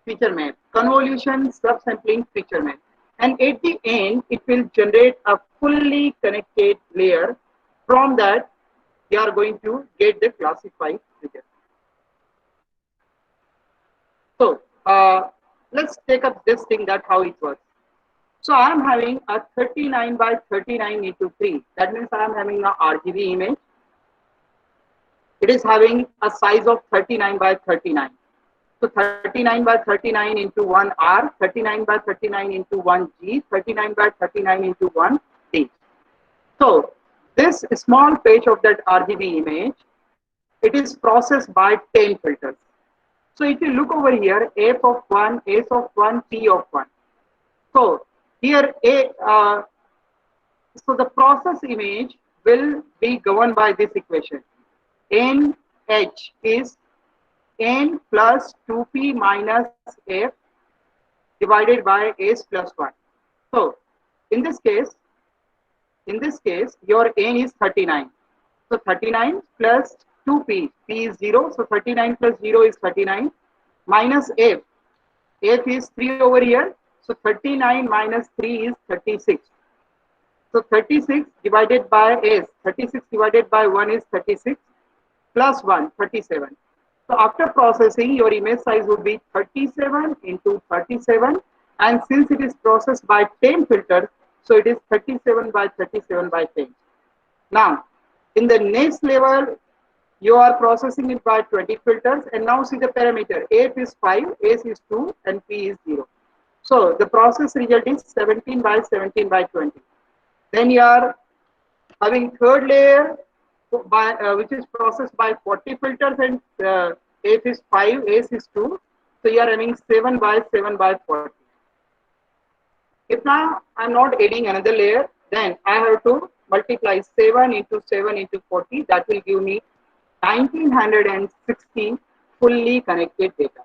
feature map, convolution, subsampling, feature map. And at the end, it will generate a fully connected layer. From that, you are going to get the classified figure. So let's take up this thing, that how it works. So I am having a 39 by 39 into 3. That means I am having a RGB image. It is having a size of 39 by 39. So 39 by 39 into 1 R, 39 by 39 into 1 G, 39 by 39 into 1 D. So this small page of that RGB image, it is processed by 10 filters. So if you look over here, F of 1, S of 1, T of 1. So here so the process image will be governed by this equation. NH is N plus 2P minus F divided by S plus 1. So in this case, your N is 39. So 39 plus 2P, P is 0. So 39 plus 0 is 39 minus F. F is 3 over here. So 39 minus 3 is 36. So 36 divided by S, 36 divided by 1 is 36 plus 1, 37. So after processing, your image size would be 37 into 37. And since it is processed by 10 filters, so it is 37 by 37 by 10. Now, in the next level, you are processing it by 20 filters. And now see the parameter. F is 5, S is 2, and P is 0. So the process result is 17 by 17 by 20. Then you are having third layer by which is processed by 40 filters, and F is 5, S is 2. So you are having 7 by 7 by 40. If now I am not adding another layer, then I have to multiply 7 into 7 into 40. That will give me 1960 fully connected data.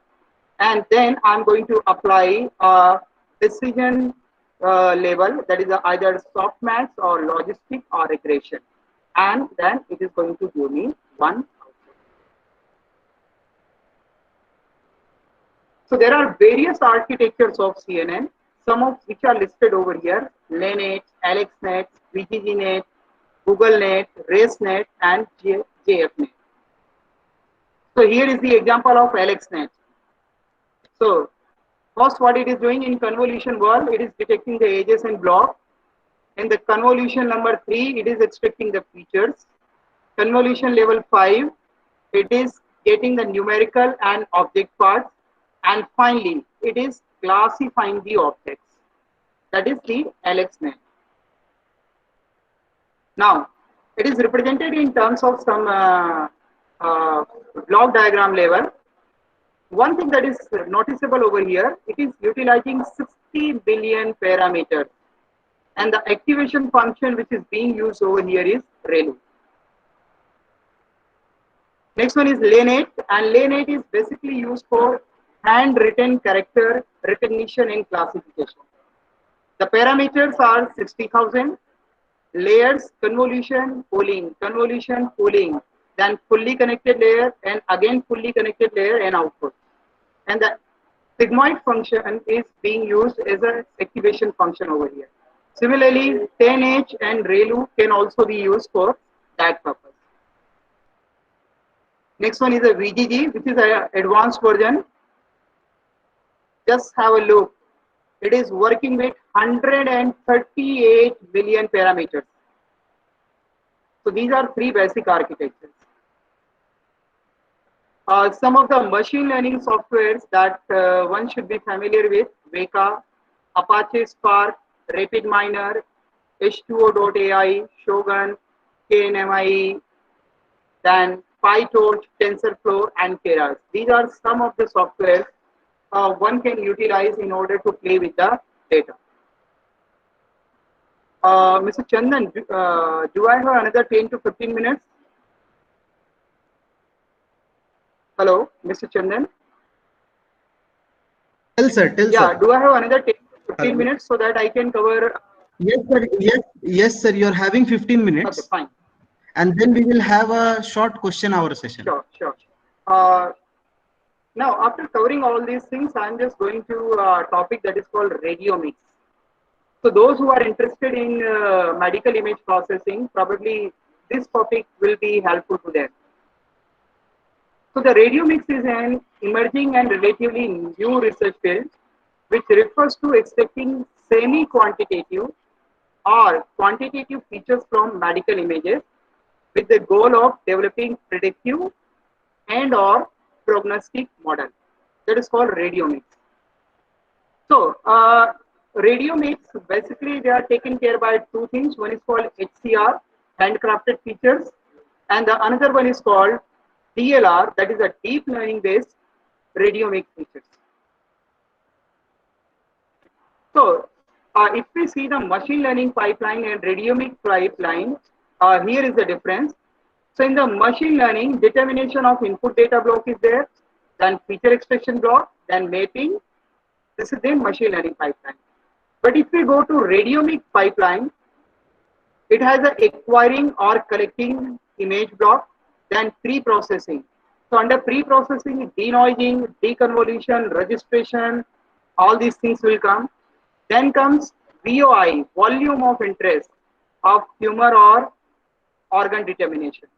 and then I'm going to apply a decision level, that is either softmax or logistic or regression, and then it is going to give me one output. So there are various architectures of CNN, some of which are listed over here: LANet, AlexNet, VGGNet, GoogleNet, RaceNet, and JFNet. So here is the example of AlexNet. So first, what it is doing in convolution world, it is detecting the edges and block. In the convolution number 3, it is extracting the features. Convolution level 5, it is getting the numerical and object parts. And finally, it is classifying the objects. That is the AlexNet. Now, it is represented in terms of some block diagram level. One thing that is noticeable over here, it is utilizing 60 billion parameters. And the activation function which is being used over here is ReLU. Next one is LANet, and LANet is basically used for handwritten character recognition and classification. The parameters are 60,000, layers, convolution, polling, then fully connected layer, and again fully connected layer and output. And the sigmoid function is being used as an activation function over here. Similarly, 10H and ReLU can also be used for that purpose. Next one is a VGG, which is an advanced version. Just have a look. It is working with 138 billion parameters. So these are 3 basic architectures. Some of the machine learning softwares that one should be familiar with: Weka, Apache Spark, RapidMiner, H2O.ai, Shogun, KNMI, then PyTorch, TensorFlow, and Keras. These are some of the softwares one can utilize in order to play with the data. Mr. Chandan, do I have another 10 to 15 minutes? Hello, Mr. Chandan? Tell sir, tell Yeah, sir. do I have another 10 to 15 Hello. minutes so that I can cover? Yes, sir. Yes, sir. You're having 15 minutes. Okay, fine. And then we will have a short question hour session. Sure. Now, after covering all these things, I'm just going to a topic that is called radiomics. So those who are interested in medical image processing, probably this topic will be helpful to them. So the radiomics is an emerging and relatively new research field which refers to extracting semi-quantitative or quantitative features from medical images with the goal of developing predictive and or prognostic model. That is called radiomics. So radiomics, basically they are taken care by 2 things. One is called HCR, handcrafted features, and the another one is called DLR, that is a deep learning based radiomic features. So if we see the machine learning pipeline and radiomic pipeline, here is the difference. So in the machine learning, determination of input data block is there, then feature extraction block, then mapping. This is the machine learning pipeline. But if we go to radiomic pipeline, it has a acquiring or collecting image block, then pre-processing. So under pre-processing, denoising, deconvolution, registration, all these things will come. Then comes VOI, volume of interest of tumor or organ determination.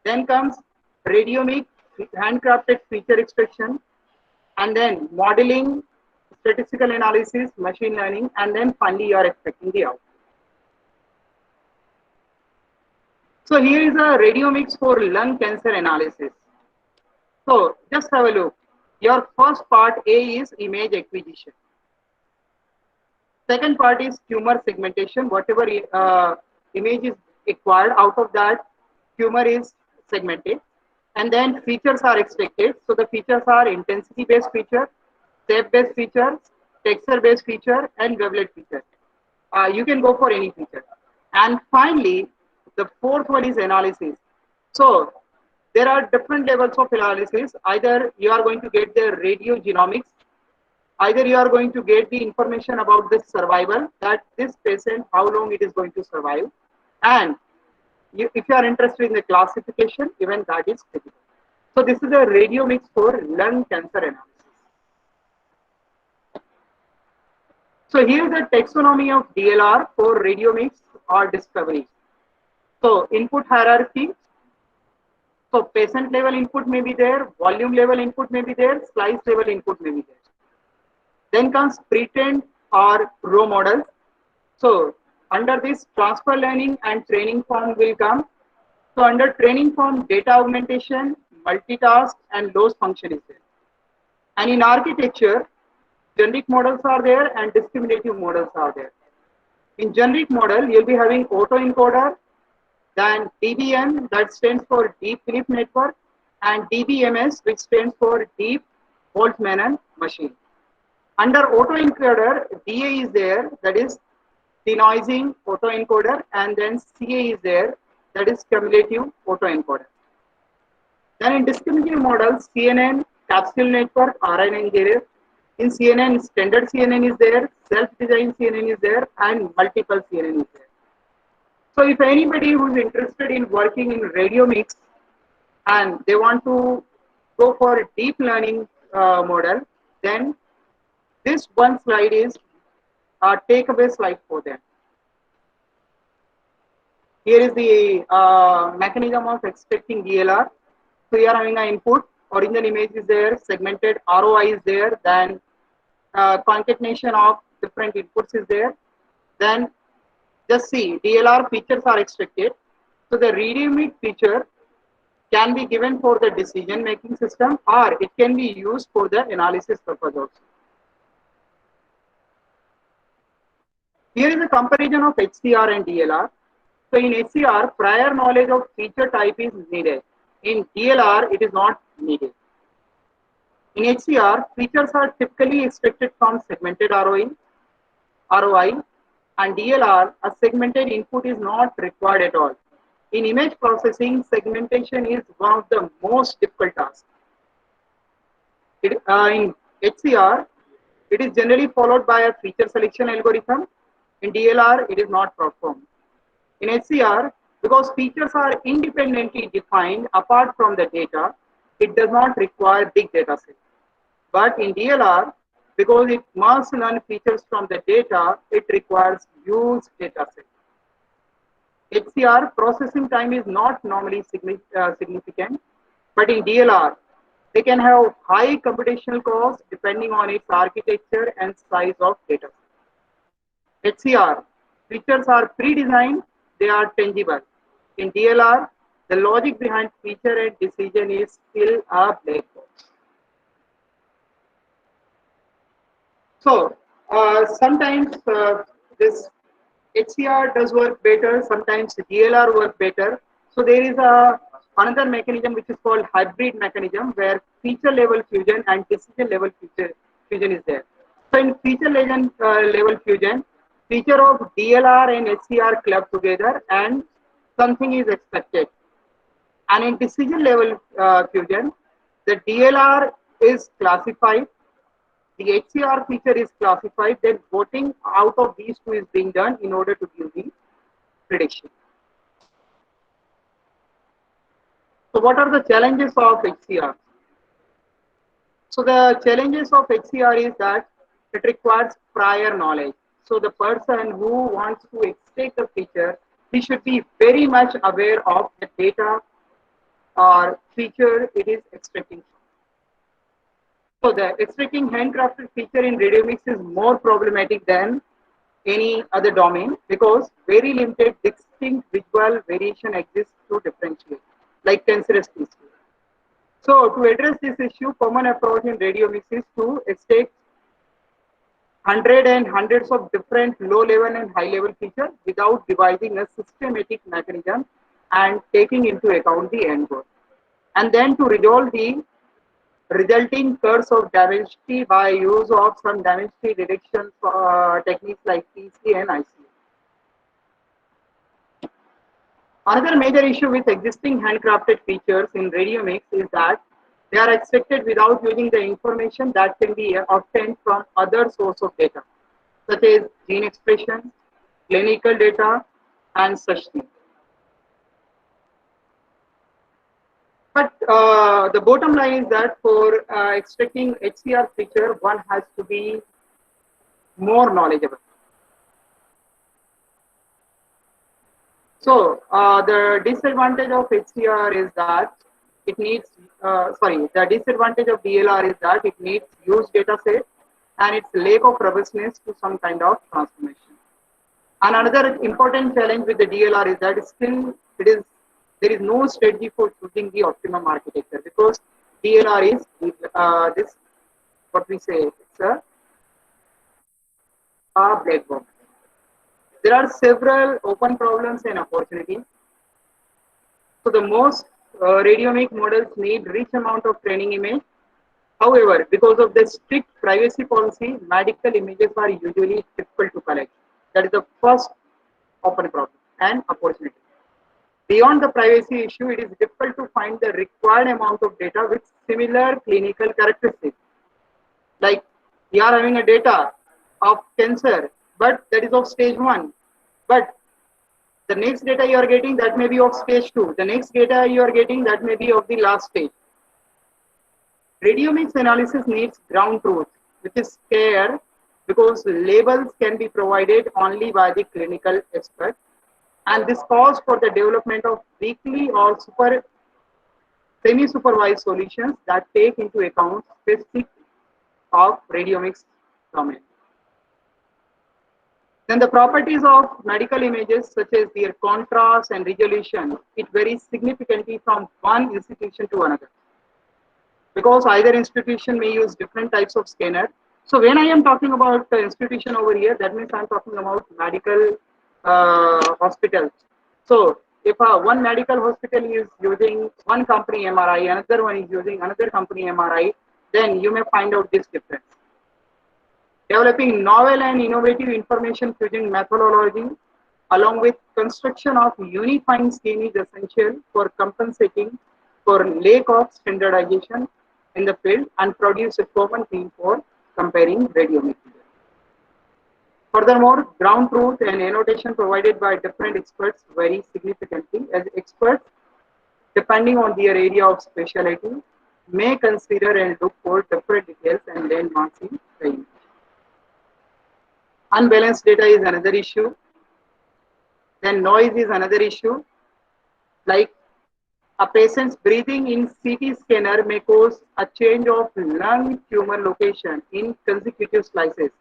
Then comes radiomic, handcrafted feature extraction, and then modeling, statistical analysis, machine learning, and then finally you are expecting the output. So here is a radiomics for lung cancer analysis. So just have a look. Your first part A is image acquisition. Second part is tumor segmentation. Whatever image is acquired, out of that tumor is segmented, and then features are extracted. So the features are intensity based feature, shape based feature, texture based feature, and wavelet feature. You can go for any feature. And finally, the fourth one is analysis. So there are different levels of analysis. Either you are going to get the radiogenomics, either you are going to get the information about the survival, that this patient, how long it is going to survive, and if you are interested in the classification, even that is critical. So this is a radiomics for lung cancer analysis. So here is the taxonomy of DLR for radiomics or discovery. So input hierarchy. So patient level input may be there, volume level input may be there, slice level input may be there. Then comes pretend or raw models. So under this, transfer learning and training form will come. So under training form, data augmentation, multitask, and loss function is there. And in architecture, generic models are there and discriminative models are there. In generic model, you'll be having autoencoder, then DBM, that stands for Deep Belief Network, and DBMS, which stands for Deep Boltzmann machine. Under autoencoder, DA is there, that is denoising autoencoder, and then CA is there, that is cumulative autoencoder. Then in discriminative models, CNN, capsule network, RNA engineer. In CNN, standard CNN is there, self-designed CNN is there, and multiple CNN is there. So if anybody who is interested in working in radiomics and they want to go for a deep learning model, then this one slide is a takeaway slide for them. Here is the mechanism of extracting DLR. So here having an input, original image is there, segmented ROI is there, then concatenation of different inputs is there. Then just see, DLR features are extracted. So the radiomic feature can be given for the decision making system, or it can be used for the analysis purpose also. Here is a comparison of HCR and DLR. So in HCR, prior knowledge of feature type is needed. In DLR, it is not needed. In HCR, features are typically extracted from segmented ROI, and DLR, a segmented input is not required at all. In image processing, segmentation is one of the most difficult tasks. In HCR, it is generally followed by a feature selection algorithm. In DLR, it is not performed. In HCR, because features are independently defined apart from the data, it does not require big data set. But in DLR, because it must learn features from the data, it requires huge data set. HCR processing time is not normally significant, but in DLR, they can have high computational cost depending on its architecture and size of data. HCR, features are pre-designed, they are tangible. In DLR, the logic behind feature and decision is still a black box. So sometimes this HCR does work better, sometimes DLR work better. So there is another mechanism which is called hybrid mechanism, where feature level fusion and decision level fusion is there. So in feature level fusion, feature of DLR and HCR club together and something is expected. And in decision level fusion, the DLR is classified, the HCR feature is classified, then voting out of these two is being done in order to give the prediction. So what are the challenges of HCR? So the challenges of HCR is that it requires prior knowledge. So the person who wants to extract the feature, he should be very much aware of the data or feature it is extracting. So the extracting handcrafted feature in radiomics is more problematic than any other domain because very limited distinct visual variation exists to differentiate, like cancerous tissue. So to address this issue, common approach in radiomics is to extract hundreds of different low-level and high-level features without devising a systematic mechanism and taking into account the end goal. And then to resolve the resulting curves of diversity by use of some diversity reduction techniques like TC and IC. Another major issue with existing handcrafted features in radiomics is that they are extracted without using the information that can be obtained from other source of data, such as gene expression, clinical data, and such things. But the bottom line is that for extracting HCR feature, one has to be more knowledgeable. So the disadvantage of HCR is that it needs, the disadvantage of DLR is that it needs huge data set and its lack of robustness to some kind of transformation. And another important challenge with the DLR is that still there is no strategy for choosing the optimum architecture, because DLR is this, what we say, it's a black box. There are several open problems and opportunities. So the most radiomic models need rich amount of training image. However, because of the strict privacy policy, medical images are usually difficult to collect. That is the first open problem and opportunity. Beyond the privacy issue, it is difficult to find the required amount of data with similar clinical characteristics. Like we are having a data of cancer, but that is of stage 1. But the next data you are getting, that may be of stage 2. The next data you are getting, that may be of the last stage. Radiomics analysis needs ground truth, which is scarce because labels can be provided only by the clinical expert. And this calls for the development of weekly or semi-supervised solutions that take into account specific of radiomics domain. Then the properties of medical images, such as their contrast and resolution, it varies significantly from one institution to another, because either institution may use different types of scanner. So when I am talking about the institution over here, that means I am talking about medical hospitals. So if one medical hospital is using one company MRI, another one is using another company MRI, then you may find out this difference. Developing novel and innovative information fusion methodology along with construction of unifying scheme is essential for compensating for lack of standardization in the field and produce a common theme for comparing radiometry. Furthermore, ground truth and annotation provided by different experts vary significantly, as experts, depending on their area of specialty, may consider and look for different details and landmarks in the image. Unbalanced data is another issue. Then noise is another issue. Like a patient's breathing in CT scanner may cause a change of lung tumor location in consecutive slices,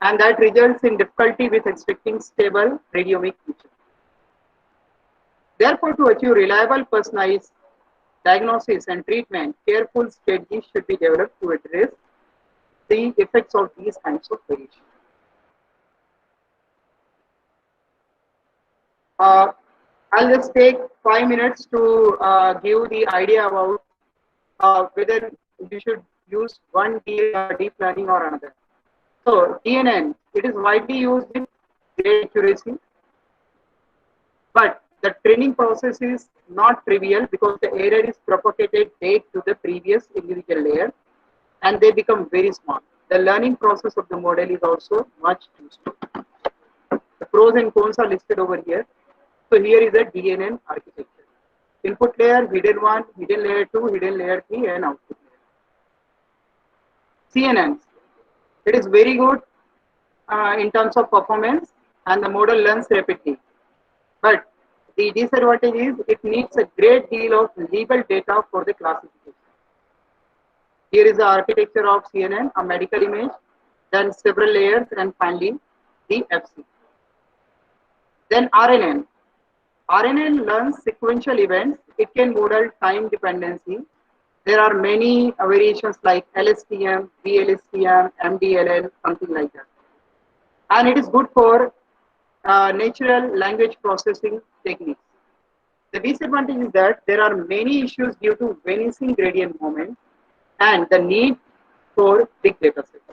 and that results in difficulty with extracting stable radiomic features. Therefore, to achieve reliable personalized diagnosis and treatment, careful strategies should be developed to address the effects of these kinds of variations. I'll just take 5 minutes to give the idea about whether you should use one deep learning or another. So DNN, it is widely used with great accuracy, but the training process is not trivial because the error is propagated back to the previous individual layer and they become very small. The learning process of the model is also much too slow. The pros and cons are listed over here. So here is a DNN architecture. Input layer, hidden 1, hidden layer 2, hidden layer 3, and output layer. CNN, it is very good in terms of performance and the model learns rapidly. But the disadvantage is it needs a great deal of legal data for the classification. Here is the architecture of CNN, a medical image, then several layers, and finally the FC. Then RNN. RNN learns sequential events. It can model time dependency. There are many variations like LSTM, VLSTM, MDLL, something like that. And it is good for natural language processing techniques. The disadvantage is that there are many issues due to vanishing gradient moment and the need for big data sets.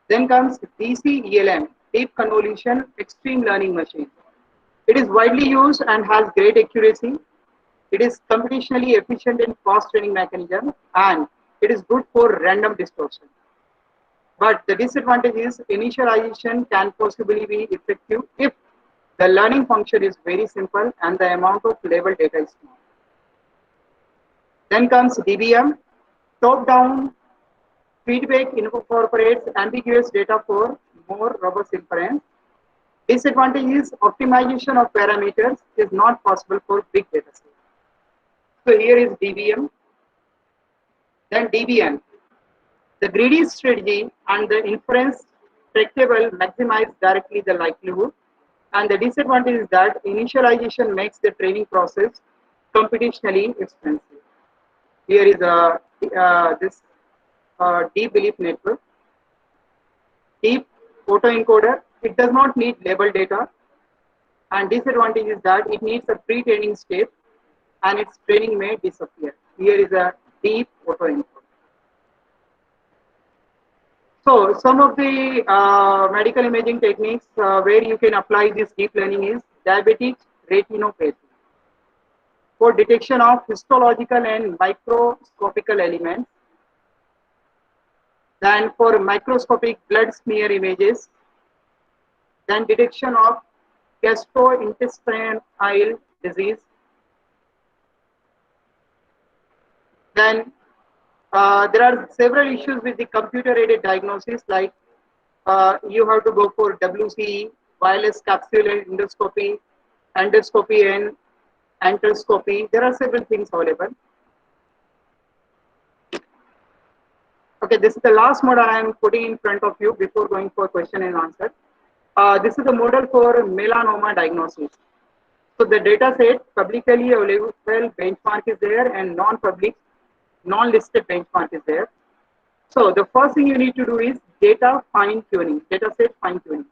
Then comes DCELM, Deep Convolution Extreme Learning Machine. It is widely used and has great accuracy. It is computationally efficient in cross training mechanism, and it is good for random distortion. But the disadvantage is initialization can possibly be effective if the learning function is very simple and the amount of label data is small. Then comes DBM. Top-down feedback incorporates ambiguous data for more robust inference. Disadvantage is optimization of parameters is not possible for big data sets. So here is DBM. Then DBN. The greedy strategy and the inference tractable maximize directly the likelihood. And the disadvantage is that initialization makes the training process computationally expensive. Here is this deep belief network. Deep autoencoder. It does not need label data. And disadvantage is that it needs a pre-training step and its training may disappear. Here is a deep autoencoder. So some of the medical imaging techniques where you can apply this deep learning is diabetic retinopathy for detection of histological and microscopical elements. Then for microscopic blood smear images. Then detection of gastrointestinal disease. Then there are several issues with the computer-aided diagnosis, like you have to go for WCE, wireless capsular endoscopy, and endoscopy. There are several things available. Okay, this is the last model I am putting in front of you before going for question and answer. This is the model for melanoma diagnosis. So the data set, publicly available benchmark is there, and non-public, non-listed benchmark is there. So the first thing you need to do is data fine-tuning, data set fine-tuning.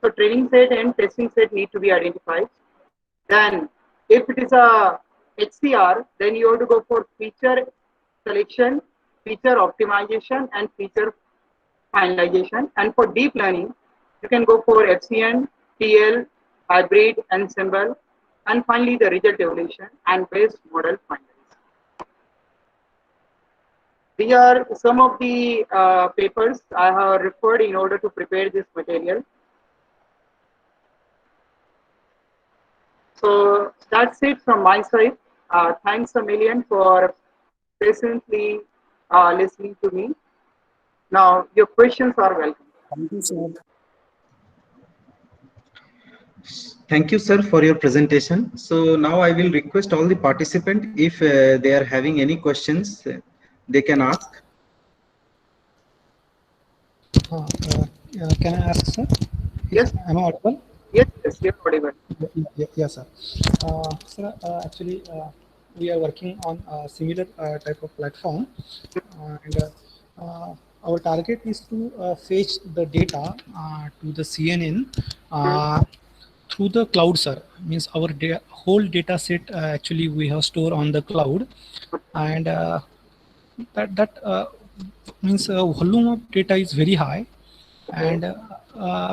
So training set and testing set need to be identified. Then if it is a HCR, then you have to go for feature selection, feature optimization, and feature finalization. And for deep learning, you can go for FCN, TL, hybrid, ensemble, and finally the result evaluation and base model finalization. These are some of the papers I have referred in order to prepare this material. So that's it from my side. Thanks a million for patiently listening to me. Now your questions are welcome. Thank you, sir. Thank you, sir, for your presentation. So now I will request all the participants, if they are having any questions, they can ask. Can I ask, sir? Yes. Am I audible? Yes, yes, you're audible. Yes, sir. Sir, actually, we are working on a similar type of platform, and our target is to fetch the data to the CNN through the cloud, sir. Means our whole data set actually we have stored on the cloud, and that means volume of data is very high, and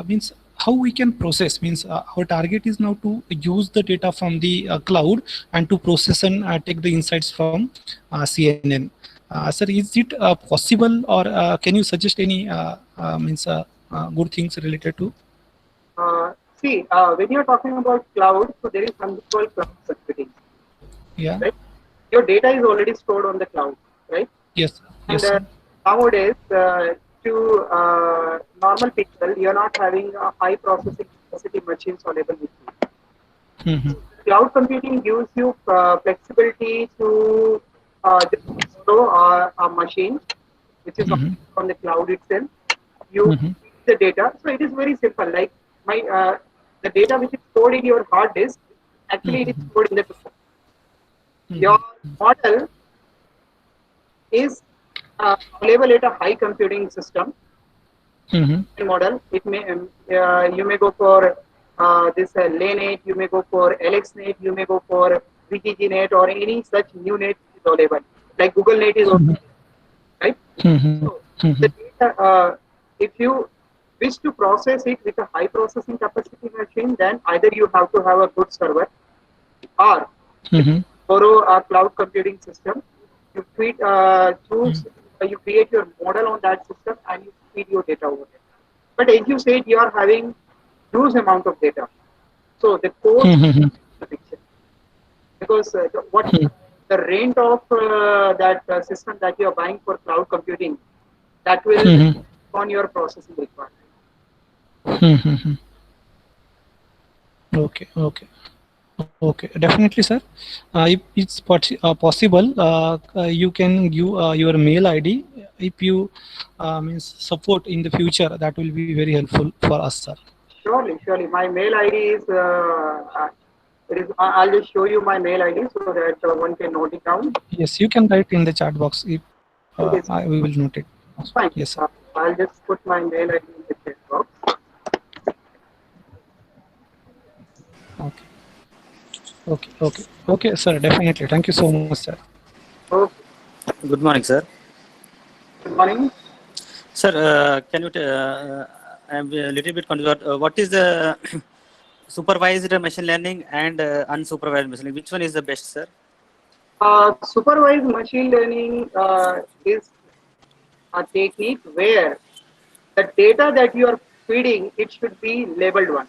means how we can process, means our target is now to use the data from the cloud and to process and take the insights from CNN. Sir, is it possible, or can you suggest any means good things related to? See, when you're talking about cloud, so there is something called cloud computing. Yeah. Right? Your data is already stored on the cloud, right? Yes. Yes. And nowadays, to normal people, you're not having a high processing capacity machines available with you. Mm-hmm. Cloud computing gives you flexibility to just install a machine which is on the cloud itself. You feed the data, so it is very simple. Like the data which is stored in your hard disk, actually it is stored in the cloud. Your model is available at a high computing system. Model, it may you may go for this LaNet, you may go for LXNet, you may go for VGGNet, or any such new net is available. Like Google Net is also right. So the data, if you wish to process it with a high processing capacity machine, then either you have to have a good server, or Mm-hmm. borrow a cloud computing system. You you create your model on that system and you feed your data over there. But as you said, you are having huge amount of data. So the cost Mm-hmm. the picture, because what the rent of that system that you are buying for cloud computing, that will Mm-hmm. on your processing requirement. Mm-hmm. Okay, okay. Okay, definitely, sir. If it's possible, you can give your mail ID. If you means support in the future, that will be very helpful for us, sir. Surely, surely. My mail ID is, I'll just show you my mail ID so that one can note it down. Yes, you can write in the chat box. If It is we will note it. fine. Yes, sir. I'll just put my mail ID in the chat box. Okay, okay, okay, okay, sir. Definitely. Thank you so much, sir. Okay. Good morning, sir. Good morning. Sir, can you? I'm a little bit confused. What is the supervised machine learning and unsupervised machine learning? Which one is the best, sir? Supervised machine learning is a technique where the data that you are feeding, it should be labeled one.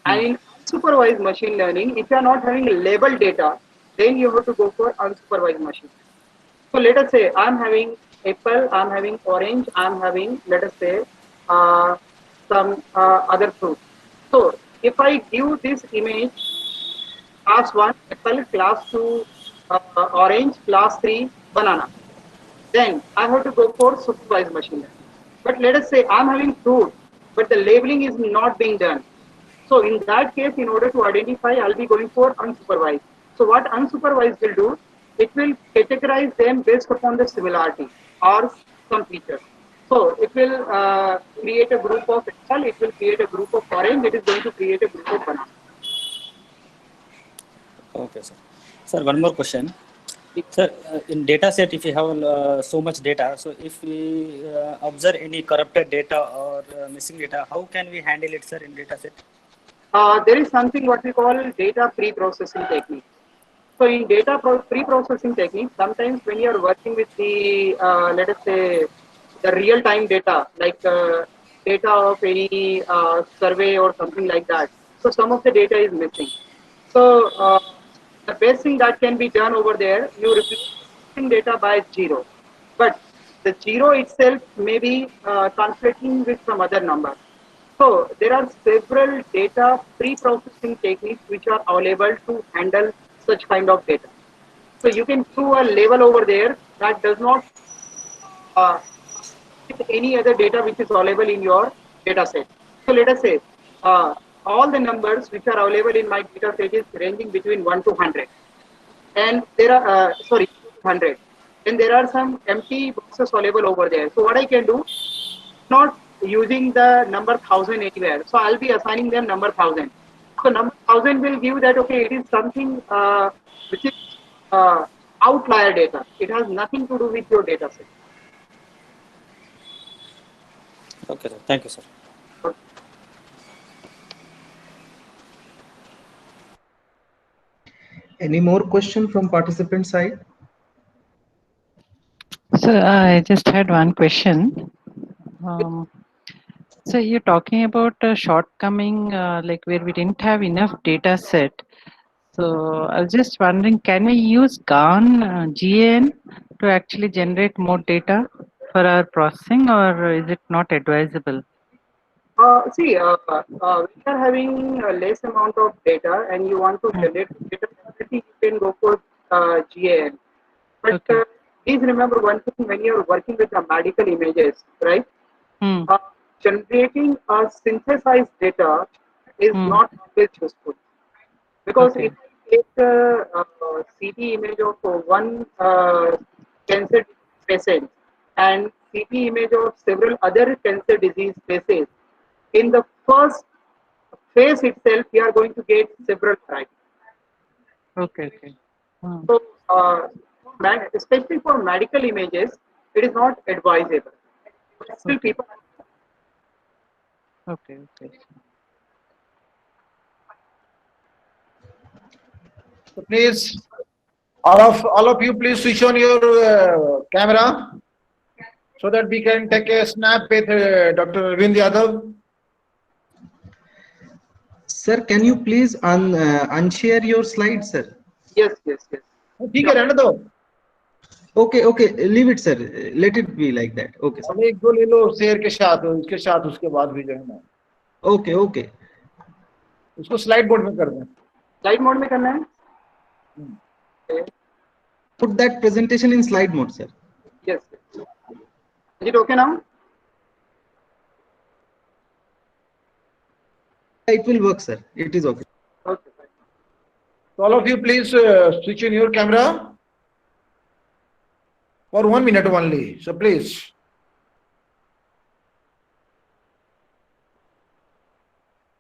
And in unsupervised machine learning, if you are not having labeled data, then you have to go for unsupervised machine. So let us say I'm having apple, I'm having orange, I'm having, let us say, uh, some other fruit. So if I give this image, class 1 apple, class 2 orange, class 3 banana, then I have to go for supervised machine learning. But let us say I'm having fruit, but the labeling is not being done. So in that case, in order to identify, I'll be going for unsupervised. So what unsupervised will do, it will categorize them based upon the similarity or some feature. So it will create a group of apple, it will create a group of orange, it is going to create a group of banana. Okay, sir. Sir, one more question. Sir, in data set, if you have so much data, so if we observe any corrupted data or missing data, how can we handle it, sir, in data set? There is something what we call data pre-processing technique. So in data pre-processing technique, sometimes when you are working with the, let us say, the real-time data, like data of any survey or something like that, so some of the data is missing. So the best thing that can be done over there, you replace data by zero. But the zero itself may be conflicting with some other number. So there are several data pre-processing techniques which are available to handle such kind of data. So you can do a level over there that does not with any other data which is available in your data set. So let us say all the numbers which are available in my data set is ranging between 1 to 100. And there are, sorry, 100. And there are some empty boxes available over there. So what I can do, not using the number 1000 anywhere. So I'll be assigning them number 1000. So number 1000 will give that, okay, it is something which is outlier data. It has nothing to do with your data set. Okay, sir. Thank you, sir. Any more question from participant side? So I just had one question. So you're talking about a shortcoming, like where we didn't have enough data set. So I was just wondering, can we use GAN to actually generate more data for our processing, or is it not advisable? See, when you are having a less amount of data and you want to generate data, definitely you can go for GAN. But Okay. please remember one thing: when you are working with the medical images, right? Generating a synthesized data is not always useful, because Okay. if I take a CT image of one cancer patient and CT image of several other cancer disease cases, in the first phase itself, we are going to get several varieties. Okay. Okay. So, especially for medical images, it is not advisable. Still people. Okay. So please, all of you, please switch on your camera so that we can take a snap with Dr. Arvind Yadav. Sir, can you please unshare your slide, sir? Yes. ठीक है, रहने दो. Okay, leave it, sir. Let it be like that. Okay, sir. अब एक दो ले लो share के साथ, इसके साथ उसके बाद भी जो है ना. Okay. उसको स्लाइड बोर्ड में कर दें. Slide mode में करना है. Put that presentation in slide mode, sir. Yes. Is it okay now? It will work, sir. It is okay. Okay. So all of you, please switch on your camera for 1 minute only. So please.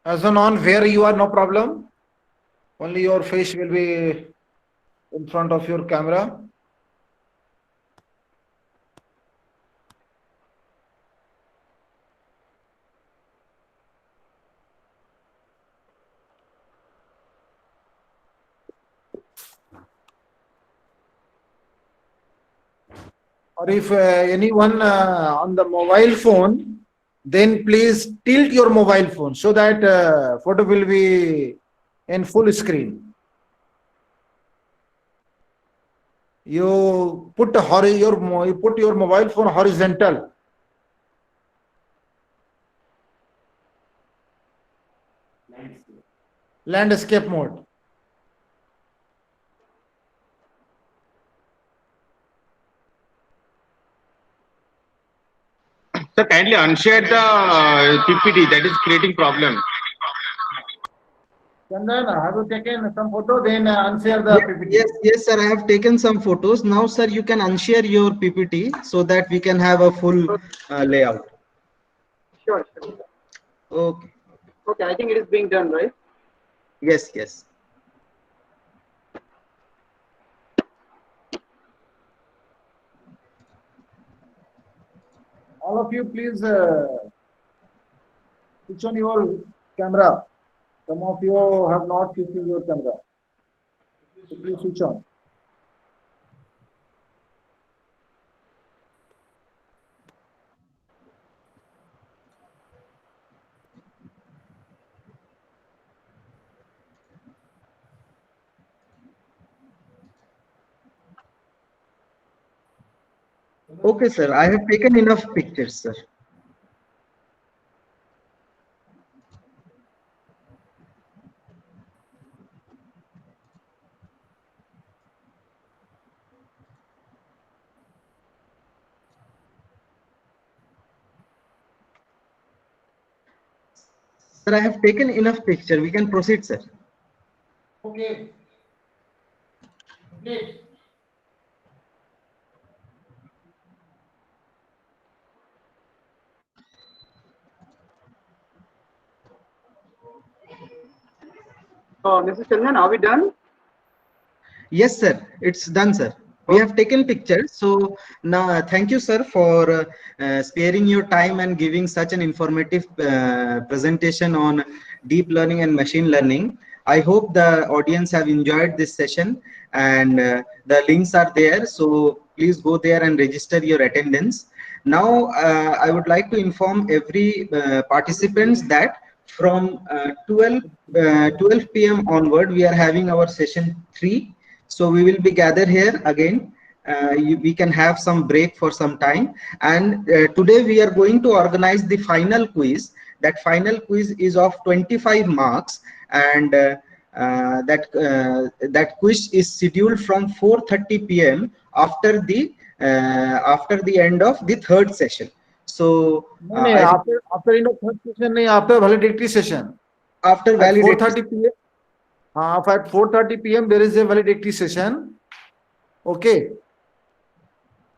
As on where you are, no problem. Only your face will be in front of your camera. Or if anyone on the mobile phone, then please tilt your mobile phone so that photo will be in full screen. You put your mobile phone horizontal. Landscape mode. Sir, kindly unshare the PPT, that is creating problem. Chandan, have you taken some photo? Then unshare the PPT. Yes, sir. I have taken some photos. Now, sir, you can unshare your PPT so that we can have a full layout. Sure. Okay. Okay, I think it is being done, right? Yes. All of you, please switch on your camera. Some of you have not switched on your camera. So please switch on. Okay, sir. I have taken enough pictures, sir. Sir, I have taken enough picture. We can proceed, sir. Okay. Please. Mrs. Chandan, are we done? Yes, sir. It's done, sir. We have taken pictures. So now, thank you, sir, for sparing your time and giving such an informative presentation on deep learning and machine learning. I hope the audience have enjoyed this session, and the links are there. So please go there and register your attendance. Now, I would like to inform every participants that from 12 p.m. onward, we are having our session 3. So we will be gathered here again. We can have some break for some time. And today we are going to organize the final quiz. That final quiz is of 25 marks, and that quiz is scheduled from 4:30 p.m. after the end of the third session. So after third session, after validity session. After validity. 4:30 p.m. At 4:30 p.m. there is a validity session. Okay.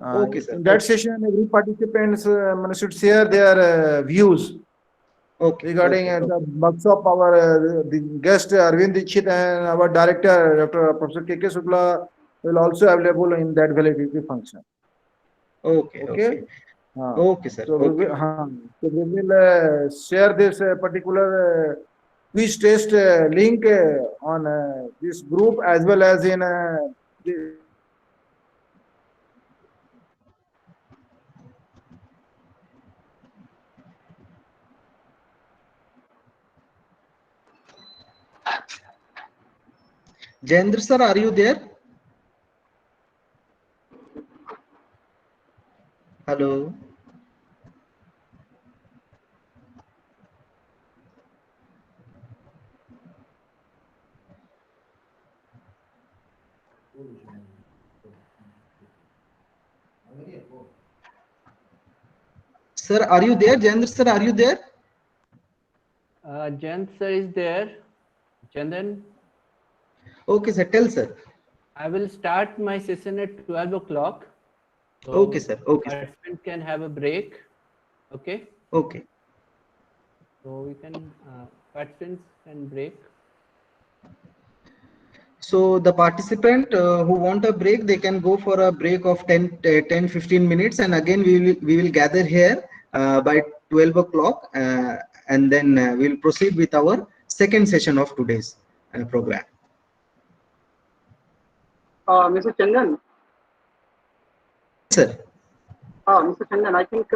Okay, sir. In that session, every participant should share their views. Okay. Regarding the workshop, our the guest Arvind Dikshit and our director Dr. Professor K.K. Shukla will also available in that validity function. Okay. Okay, sir. So we Okay. will, so we will share this particular quiz test link on this group as well as in the Jayendra sir, are you there? Hello. Sir, are you there? Jayendra sir, are you there? Jayant sir is there. Chandan, Okay, sir. Tell sir. I will start my session at 12 o'clock. So Okay, sir. Okay. participants can have a break. Okay. Okay. So we can participants can break. So the participant who want a break, they can go for a break of 10-15 minutes, and again we will gather here by 12 o'clock, and then we'll proceed with our second session of today's program. Mr. Chandan. Sir. Mr. Chandan, I think